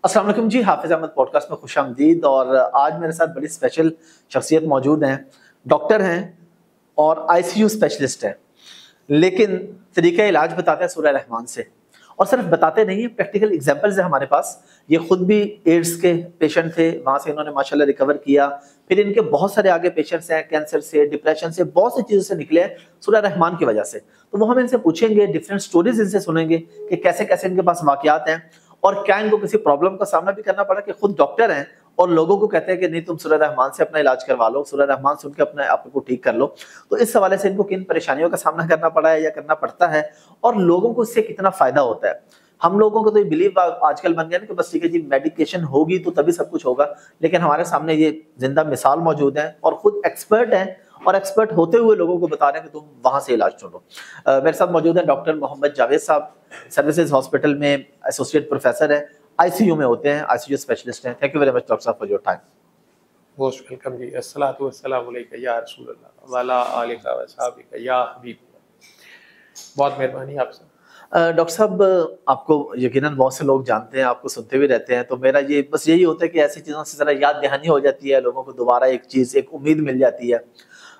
अस्सलाम वालेकुम जी, हाफिज अहमद पॉडकास्ट में खुशामदीद। और आज मेरे साथ बड़ी स्पेशल शख्सियत मौजूद हैं। डॉक्टर हैं और आईसीयू स्पेशलिस्ट हैं, लेकिन तरीका इलाज बताते हैं सूरह रहमान से। और सिर्फ बताते नहीं है, प्रैक्टिकल एग्जांपल्स है हमारे पास। ये खुद भी एड्स के पेशेंट थे, वहाँ से इन्होंने माशाल्लाह रिकवर किया। फिर इनके बहुत सारे आगे पेशेंट्स हैं, कैंसर से, डिप्रेशन से, बहुत सी चीज़ों से निकले हैं सूरह रहमान की वजह से। तो वो हम इनसे पूछेंगे, डिफरेंट स्टोरीज इनसे सुनेंगे कि कैसे कैसे इनके पास वाकयात हैं और क्या इनको किसी प्रॉब्लम का सामना भी करना पड़ा कि खुद डॉक्टर हैं और लोगों को कहते हैं कि नहीं, तुम सूरह रहमान से अपना इलाज करवा लो, सूरह रहमान सुन के अपने आप को ठीक कर लो। तो इस हवाले से इनको किन परेशानियों का सामना करना पड़ा है या करना पड़ता है, और लोगों को इससे कितना फायदा होता है। हम लोगों को तो ये बिलीव आजकल बन गया ना कि बस ठीक है जी, मेडिकेशन होगी तो तभी सब कुछ होगा। लेकिन हमारे सामने ये जिंदा मिसाल मौजूद है और खुद एक्सपर्ट हैं, और एक्सपर्ट होते हुए लोगों को बता रहे हैं कि तुम वहां से इलाज चुनो। मेरे साथ मौजूद है डॉक्टर मोहम्मद जावेद साहब। सर्विसेज हॉस्पिटल में एसोसिएट प्रोफेसर है, आईसीयू में होते हैं, आईसीयू स्पेशलिस्ट हैं। Thank you very much doctor साहब for your time. Most welcome जी। अस्सलातु वस्सलामु अलैका या रसूल अल्लाह वाला आलिका व सहाबिका या हबीब। बहुत मेहरबानी आपसे। डॉक्टर साहब, आपको यकीनन बहुत से लोग जानते हैं, आपको सुनते भी रहते हैं, तो मेरा ये बस यही होता है कि ऐसी चीज़ों से ज़रा याद दहानी हो जाती है, लोगों को दोबारा एक चीज़, एक उम्मीद मिल जाती है।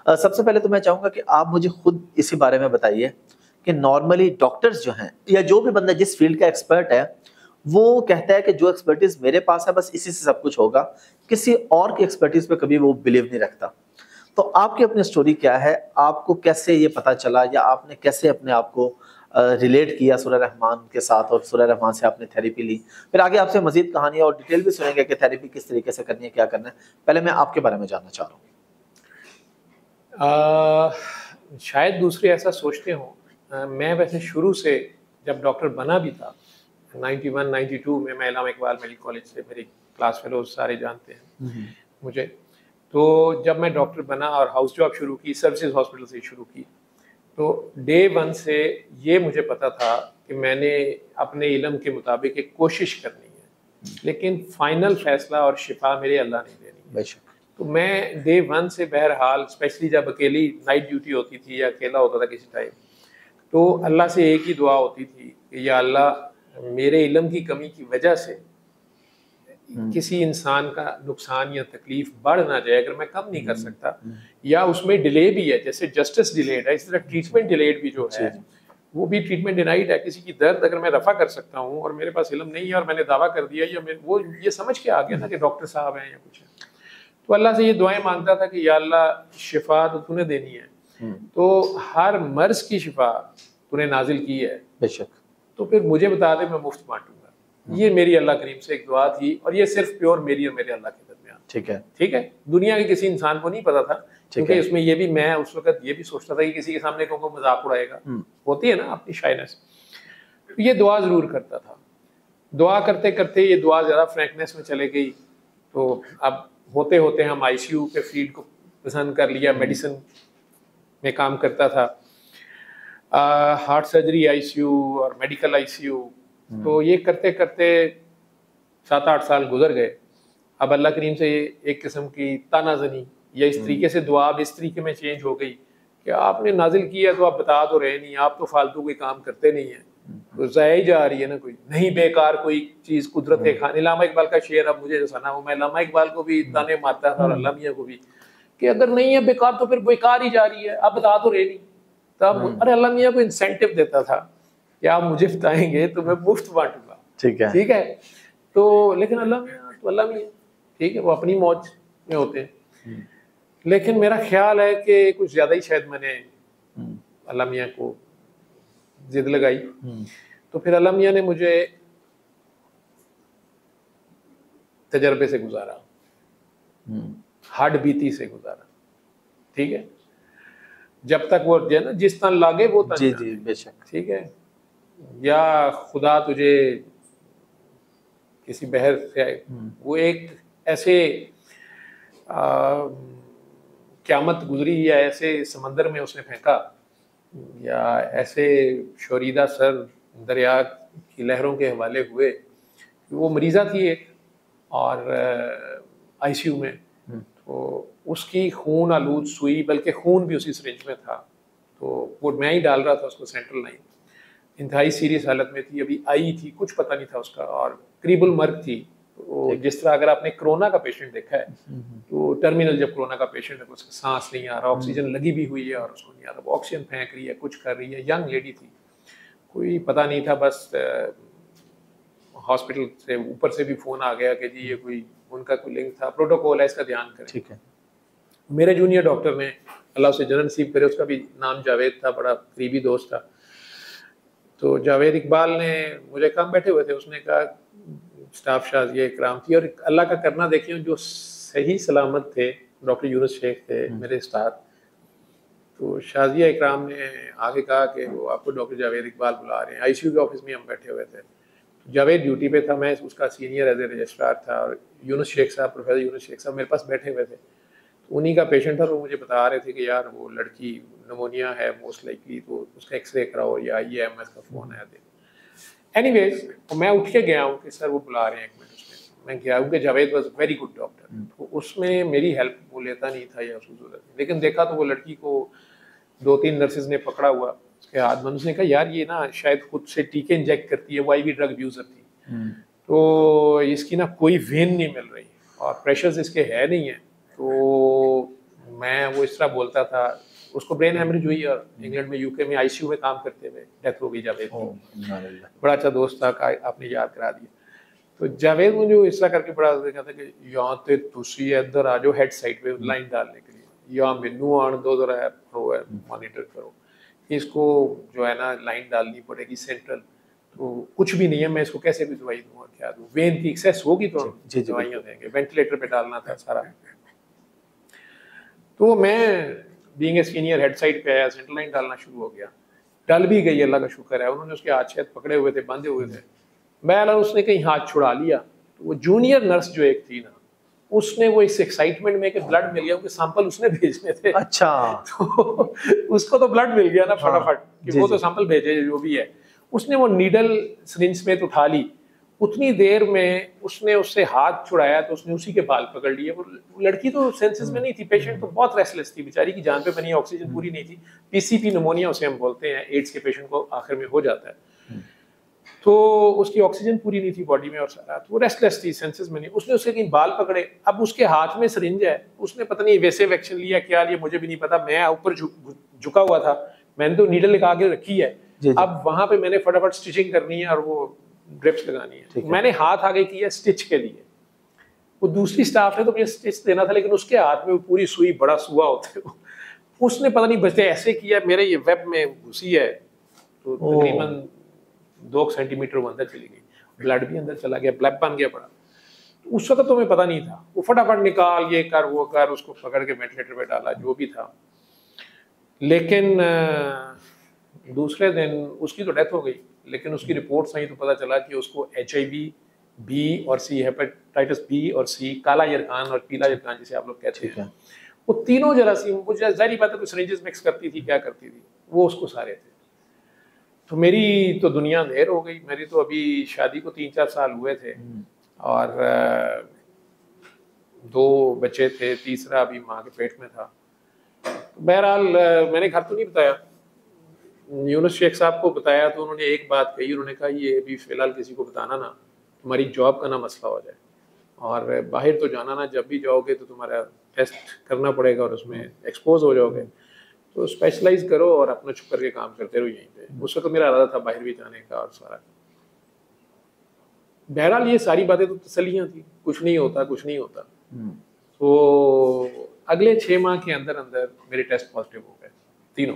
सबसे पहले तो मैं चाहूँगा कि आप मुझे खुद इसी बारे में बताइए कि नॉर्मली डॉक्टर्स जो हैं या जो भी बंदा जिस फील्ड का एक्सपर्ट है, वो कहता है कि जो एक्सपर्टीज मेरे पास है बस इसी से सब कुछ होगा, किसी और की एक्सपर्टीज पे कभी वो बिलीव नहीं रखता। तो आपकी अपनी स्टोरी क्या है? आपको कैसे ये पता चला, या आपने कैसे अपने आप को रिलेट किया सूरह रहमान के साथ और सूरह रहमान से आपने थेरेपी ली? फिर आगे आपसे मजीद कहानी और डिटेल भी सुनेंगे कि थेरेपी किस तरीके से करनी है, क्या करना है। पहले मैं आपके बारे में जानना चाह रहा हूँ। शायद दूसरे ऐसा सोचते हों। मैं वैसे शुरू से जब डॉक्टर बना भी था 91 92 में, मैं इलामा इकबाल मेडिकल कॉलेज से, मेरे क्लास फेलोज सारे जानते हैं मुझे। तो जब मैं डॉक्टर बना और हाउस जॉब शुरू की, सर्विसेज हॉस्पिटल से शुरू की, तो डे वन से ये मुझे पता था कि मैंने अपने इल्म के मुताबिक एक कोशिश करनी है, लेकिन फाइनल फैसला और शिफा मेरे अल्लाह ने देनी है। तो मैं डे वन से बहरहाल, स्पेशली जब अकेली नाइट ड्यूटी होती थी या अकेला होता था किसी टाइम, तो अल्लाह से एक ही दुआ होती थी कि या अल्लाह, मेरे इल्म की कमी की वजह से किसी इंसान का नुकसान या तकलीफ बढ़ ना जाए। अगर मैं कम नहीं कर सकता या उसमें डिले भी है, जैसे जस्टिस डिलेड है, इस तरह ट्रीटमेंट डिलेड भी जो है वो भी ट्रीटमेंट डिनाइड है। किसी की दर्द अगर मैं रफा कर सकता हूँ और मेरे पास इल्म नहीं है और मैंने दावा कर दिया, या वो ये समझ के आ गया ना कि डॉक्टर साहब हैं या कुछ है, तो अल्लाह से ये दुआएं मांगता था कि या अल्लाह, शिफा तो तूने देनी है, तो हर मर्ज की शिफा तूने नाजिल की है बेशक, तो फिर मुझे बता दे, मैं मुफ्त बांटूंगा। ये मेरी अल्लाह करीम से एक दुआ थी, और ये सिर्फ प्योर मेरी और मेरे अल्लाह के दरमियान। ठीक है, दुनिया के किसी इंसान को नहीं पता था, क्योंकि इसमें ये भी, मैं उस वक्त ये भी सोचता था कि किसी के सामने को मजाक उड़ाएगा, होती है ना अपनी शाइनेस। ये दुआ जरूर करता था। दुआ करते करते ये दुआ ज़्यादा फ्रैंकनेस में चले गई, तो अब होते होते हम आईसीयू के फील्ड को पसंद कर लिया। मेडिसिन में काम करता था, हार्ट सर्जरी आईसीयू और मेडिकल आईसीयू। तो ये करते करते 7-8 साल गुजर गए। अब अल्लाह करीम से एक किस्म की तानाजनी या इस तरीके से दुआ अब इस तरीके में चेंज हो गई कि आपने नाजिल किया तो आप बता तो रहे नहीं, आप तो फालतू कोई काम करते नहीं है, तो ज़ाया ही जा रही है ना, कोई नहीं, बेकार कोई चीज़ कुदरत है खान। इलामा इकबाल का शेर अब मुझे जो सुना वो, मैं इलामा इकबाल को भी ताने मारता था और अल्लाह मियाँ को भी, कि अगर नहीं है बेकार तो फिर बेकार ही जा रही है, आप बता तो रहे नहीं। तब अरे अल्लाह मियाँ को इंसेंटिव देता था कि आप मुझे बताएंगे तो मैं मुफ्त बांटूंगा। ठीक है। तो लेकिन अल्लाह मियाँ तो अल्लाह मियाँ, ठीक है, वो अपनी मौज में होते हैं। लेकिन मेरा ख्याल है कि कुछ ज़्यादा ही शायद मैंने अल्लाह मियाँ को जिद लगाई, तो फिर अल्लाह मियाँ ने मुझे तजर्बे से गुजारा, हड बीती से गुजारा। ठीक है, जब तक वो जो है ना, जिस तन लागे वो तन जी जी बेशक, ठीक है, या खुदा तुझे किसी बहर से, वो एक ऐसे क़यामत गुजरी या ऐसे समंदर में उसने फेंका, या ऐसे शोरीदा सर दरिया की लहरों के हवाले हुए। वो मरीज़ा थी एक, और आईसीयू में, तो उसकी खून आलूद सुई, बल्कि खून भी उसी सिरिंज में था, तो वो मैं ही डाल रहा था उसको सेंट्रल लाइन। इंतहाई सीरियस हालत में थी, अभी आई थी, कुछ पता नहीं था उसका, और करीबुल मर्ग थी। तो जिस तरह अगर आपने कोरोना का पेशेंट देखा है, तो टर्मिनल जब कोरोना का पेशेंट है तो उसका सांस नहीं आ रहा, ऑक्सीजन लगी भी हुई है और उसको नहीं आ रहा, वो ऑक्सीजन फेंक रही है, कुछ कर रही है, यंग लेडी थी, कोई पता नहीं था, बस हॉस्पिटल से ऊपर से भी फोन आ गया कि जी ये कोई उनका कोई लिंक था, प्रोटोकॉल है, इसका ध्यान करें। ठीक है। मेरे जूनियर डॉक्टर ने, अल्लाह उसे जन्नत नसीब करे, उसका भी नाम जावेद था, बड़ा करीबी दोस्त था, तो जावेद इकबाल ने मुझे कम बैठे हुए थे, उसने कहा स्टाफ शाजिया इकराम थी, और अल्लाह का करना देखिए, जो सही सलामत थे डॉक्टर यूनुस शेख थे मेरे स्टाफ, तो शाजिया इकराम ने आगे कहा कि वो आपको डॉक्टर जावेद इकबाल बुला रहे हैं। आईसीयू के ऑफिस में हम बैठे हुए थे, जावेद ड्यूटी पे था, मैं उसका सीनियर एज ए रजिस्ट्रार था, और यूनुस शेख साहब, प्रोफेसर यूनुस शेख साहब मेरे पास बैठे हुए थे, तो उन्हीं का पेशेंट था, तो मुझे बता रहे थे कि यार वो लड़की निमोनिया है मोस्ट लाइकली, तो उसका एक्सरे कराओ, या IAMS का फ़ोन आया थे। एनीवेज तो मैं उठ के गया हूँ कि सर वो बुला रहे हैं, 1 मिनट। उसमें मैं गया हूँ कि Javed was very good doctor, तो उसमें मेरी हेल्प वो लेता नहीं था या उसकी जरूरत नहीं, लेकिन देखा तो वो लड़की को 2-3 नर्सेज ने पकड़ा हुआ उसके हाथ में, उसने कहा यार ये ना शायद खुद से टीके इंजेक्ट करती है, वो IV ड्रग अब्यूजर थी, तो इसकी ना कोई वेन नहीं मिल रही और प्रेशर्स इसके है नहीं है, तो मैं वो इस तरह बोलता था, उसको ब्रेन हेमरेज हुई और इंग्लैंड में UK में ICU में काम करते हुए डेथ हो गई जावेद की। बड़ा अच्छा दोस्त था, आपने याद करा दिया। तो जावेद मुझे इस तरह करके बड़ा कहता कि यहाँ ते तुसी इधर आ जाओ हेड साइड पे लाइन डालने के लिए, या मैनू आन दो जरा मॉनिटर करो, इसको जो है ना लाइन डालनी पड़ेगी सेंट्रल, तो कुछ भी नहीं है, मैं इसको कैसे भी दवाई दूंगा, क्या दूं, वेन की एक्सेस होगी तो दवाइयाँ देंगे, वेंटिलेटर पे डालना था सारा। तो मैं being a senior head side पे आया, सेंट्रल लाइन डालना शुरू हो गया, डल भी गई, अल्लाह का शुक्र है, उन्होंने उसके हाथ शायद पकड़े हुए थे, बांधे हुए थे, मैं उसने कहीं हाथ छुड़ा लिया, तो वो जूनियर नर्स जो एक थी ना, उसने वो इस एक्साइटमेंट में कि ब्लड मिल गया, उनके सैंपल उसने भेजने थे, अच्छा तो उसको तो ब्लड मिल गया ना फटाफट, कि वो तो सैंपल भेजे जो भी है, उसने वो नीडल सिरिंज में उठा ली, उतनी देर में उसने उससे हाथ छुड़ाया तो उसने उसी के बाल पकड़ लिए। वो लड़की तो सेंसेस में नहीं थी, पेशेंट तो बहुत रेस्टलेस थी, बेचारी की जान पे बनी, ऑक्सीजन पूरी नहीं थी, PCP निमोनिया उसे हम बोलते हैं, एड्स के पेशेंट को आखिर में हो जाता है, तो उसकी ऑक्सीजन पूरी नहीं थी बॉडी में और सारा, तो वो रेस्टलेस थी, सेंसेस में नहीं, उसने उसके कहीं बाल पकड़े, अब उसके हाथ में सिरिंज है, उसने पता नहीं वैसे एक्शन लिया क्या लिया मुझे भी नहीं पता, मैं ऊपर झुका हुआ था, मैंने तो नीडल लगा के रखी है, अब वहां पे मैंने फटाफट स्टिचिंग करनी है और वो ड्रिप्स लगानी है, मैंने हाथ आगे किया स्टिच के लिए, वो दूसरी स्टाफ ने तो मुझे स्टिच देना था, लेकिन उसके हाथ में वो पूरी सुई, बड़ा सुआ होता है, उसने पता नहीं बचते ऐसे किया, मेरे ये वेब में घुसी है, तो तकरीबन 2 सेंटीमीटर वो अंदर चली गई, ब्लड भी अंदर चला गया, ब्लड बन गया बड़ा, उस वक्त तो हमें पता नहीं था, वो फटाफट निकाल, ये कर वो कर, उसको पकड़ के वेंटिलेटर पे डाला, जो भी था, लेकिन दूसरे दिन उसकी तो डेथ हो गई, लेकिन उसकी रिपोर्ट्स आई तो पता चला कि उसको HIV, B और C, हेपेटाइटिस B और C, काला यरकान और पीला यरकान जिसे आप लोग कहते हैं, वो तीनों जरासीम, वो जाहिर बात है कुछ सिरिंजेस मिक्स करती थी, क्या करती थी, वो उसको सारे थे। तो मेरी तो दुनिया अंधेर हो गई, मेरी तो अभी शादी को 3-4 साल हुए थे और 2 बच्चे थे, तीसरा अभी माँ के पेट में था। बहरहाल मैंने घर तो नहीं बताया, यूनुस शेख साहब को बताया तो उन्होंने एक बात कही, उन्होंने कहा ये अभी फिलहाल किसी को बताना ना, तुम्हारी जॉब का ना मसला हो जाए, और बाहर तो जाना ना, जब भी जाओगे तो तुम्हारा टेस्ट करना पड़ेगा और उसमें एक्सपोज हो जाओगे, तो स्पेशलाइज करो और अपना छुप करके काम करते रहो यहीं पे। उस वक्त मेरा इरादा था बाहर भी जाने का और सारा। बहरहाल ये सारी बातें तो तसल्लियाँ थी, कुछ नहीं होता कुछ नहीं होता। तो अगले 6 माह के अंदर अंदर मेरे टेस्ट पॉजिटिव हो गए तीनों,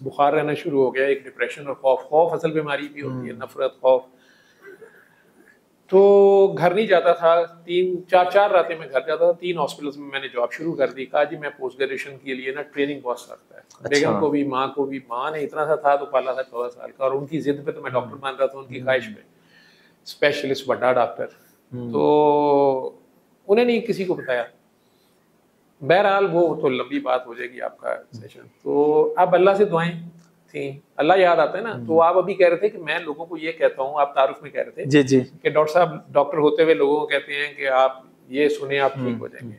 बुखार रहना शुरू हो गया, एक डिप्रेशन और खौफ असल बीमारी भी होती है, नफरत खौफ। तो घर नहीं जाता था, 3-4 रातें में घर जाता था, 3 हॉस्पिटल्स में मैंने जॉब शुरू कर दी, कहा जी मैं पोस्ट ग्रेजुएशन के लिए ना ट्रेनिंग बहुत सकता है। अच्छा। बेगम को भी माँ को भी, माँ ने इतना सा था तो पाला था 14 साल का, और उनकी जिद पे तो मैं डॉक्टर मान रहा था, उनकी ख्वाहिश पे स्पेशलिस्ट बड़ा डॉक्टर, तो उन्हें नहीं किसी को बताया। बहरहाल वो तो लंबी बात हो जाएगी आपका सेशन। तो अब अल्लाह से दुआएं थी, अल्लाह याद आता है ना। तो आप अभी कह रहे थे कि मैं लोगों को ये कहता हूँ, आप तारुफ में कह रहे थे जी कि डॉक्टर साहब, डॉक्टर होते हुए लोगों को कहते हैं कि आप ये सुने आप ठीक हो जाएंगे।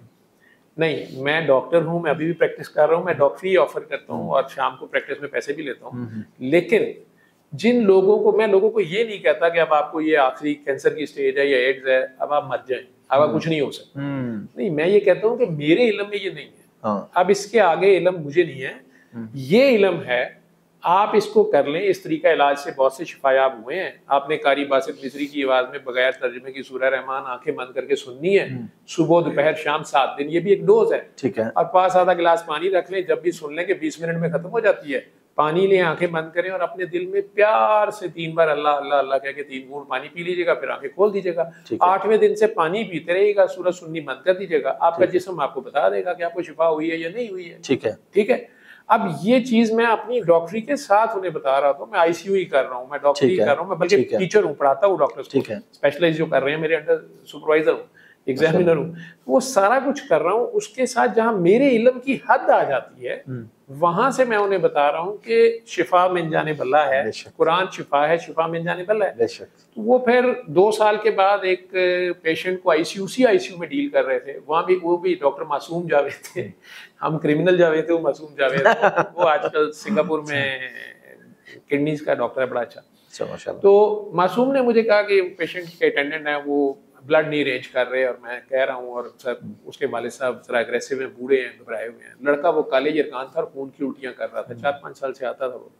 नहीं, मैं डॉक्टर हूँ, मैं अभी भी प्रैक्टिस कर रहा हूँ, मैं डॉक्टरी ऑफर करता हूँ और शाम को प्रैक्टिस में पैसे भी लेता हूँ, लेकिन जिन लोगों को, मैं लोगों को ये नहीं कहता कि अब आपको ये आखिरी कैंसर की स्टेज है या एड्स है, अब आप मर जाएं, अब आप कुछ नहीं हो सकता। नहीं, मैं ये कहता हूँ कि मेरे इल्म में ये नहीं है, अब इसके आगे इल्म मुझे नहीं है, ये इल्म है, आप इसको कर लें। इस तरीका इलाज से बहुत से शिफायाब हुए हैं। आपने कारी बासित मिस्री की आवाज में बगैर तर्जुमे की सूरह रहमान आंखें बंद करके सुननी है, सुबह दोपहर शाम 7 दिन, ये भी एक डोज है। ठीक है। और पास आधा गिलास पानी रख लें, जब भी सुन लें कि 20 मिनट में खत्म हो जाती है, पानी लें, आंखें बंद करें और अपने दिल में प्यार से 3 बार अल्लाह अल्लाह अल्लाह कह के 3 घूंट पानी पी लीजिएगा, फिर आंखें खोल दीजिएगा। 8वें दिन से पानी पीते रहिएगा, सूरज सुननी बंद कर दीजिएगा, आपका जिस्म आपको बता देगा कि आपको शिफा हुई है या नहीं हुई है। ठीक है, ठीक है। अब ये चीज मैं अपनी डॉक्टरी के साथ उन्हें बता रहा था, मैं आईसीयू ही कर रहा हूँ, मैं डॉक्टरी कर रहा हूँ, मैं बल्कि टीचर हूँ, पढ़ाता हूँ डॉक्टर्स को, स्पेशलाइज जो कर रहे हैं मेरे अंडर सुपरवाइजर हूँ, एग्जामिनर हूँ, वो सारा कुछ कर रहा हूँ। उसके साथ जहाँ मेरे इल्म की हद आ जाती है, वहां से मैं उन्हें बता रहा हूँ कि शिफा मिल जाने बल्ला है, कुरान शिफा है, शिफा मिल जाने बल्ला है। तो वो फिर 2 साल के बाद एक पेशेंट को आईसीयू में डील कर रहे थे, वहाँ भी वो भी डॉक्टर मासूम जावेद थे, हम क्रिमिनल जावेद थे, वो मासूम जावेद वो आजकल सिंगापुर में किडनीज का डॉक्टर है, बड़ा अच्छा। तो मासूम ने मुझे कहा कि पेशेंट के अटेंडेंट है, वो ब्लड नहीं अरेंज कर रहे, और मैं कह रहा हूँ, और सर उसके वालिद साहब जरा अग्रेसिव हैं, बूढ़े हैं, घबराए हुए हैं। लड़का वो कॉलेज अरकान था और खून की उल्टियाँ कर रहा था, 4-5 साल से आता था, वो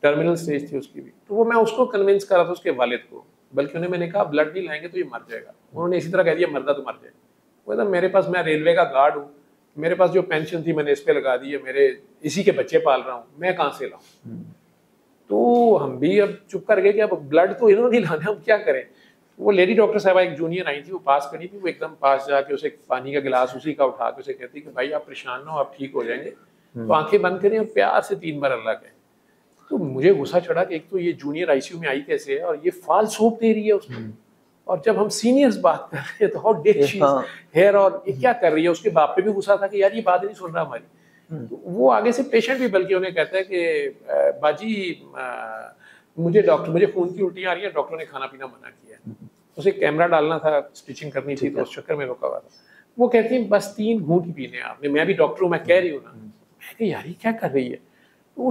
टर्मिनल स्टेज थी उसकी भी। तो वो मैं उसको कन्विंस कर रहा था, उसके वालिद को, बल्कि उन्हें मैंने कहा ब्लड नहीं लाएंगे तो ये मर जाएगा। उन्होंने इसी तरह कह दिया मरदा तो मर जाए। वो कहता मेरे पास, मैं रेलवे का गार्ड हूँ, मेरे पास जो पेंशन थी मैंने इस पे लगा दी है, मेरे इसी के बच्चे पाल रहा हूँ, मैं कहाँ से लाऊं। तो हम भी अब चुप कर गए कि अब ब्लड तो इन्होंने नहीं लाना, हम क्या करें। वो लेडी डॉक्टर साहब एक जूनियर आई थी, वो पास करी थी, वो एकदम पास जाके उसे पानी का गिलास उसी का उठा के उसे कहती कि भाई आप परेशान ना हो, आप ठीक हो जाएंगे, तो आंखें बंद करें और प्यार से 3 बार अल्लाह कहें। तो मुझे गुस्सा चढ़ा कि एक तो ये जूनियर आईसीयू में आई कैसे है, और ये फाल्स होप दे रही है उसको, और जब हम सीनियर्स बात कर रहे हैं तो how dare she is here, और ये क्या कर रही है। उसके बाप पे भी गुस्सा था कि यार ये बात नहीं सुन रहा हमारी। तो वो आगे से पेशेंट भी बल्कि उन्हें कहता है कि बाजी मुझे खून की उल्टी आ रही है, डॉक्टर ने खाना पीना मना किया है। उसे कैमरा डालना था, स्टिचिंग करनी थी, तो उस चक्कर में रुका हुआ था। वो कहती है बस 3 घूंट ही पीने आपने, मैं भी डॉक्टर हूँ, मैं कह रही हूँ ना। मैं कहा यार ये क्या कर रही है। तो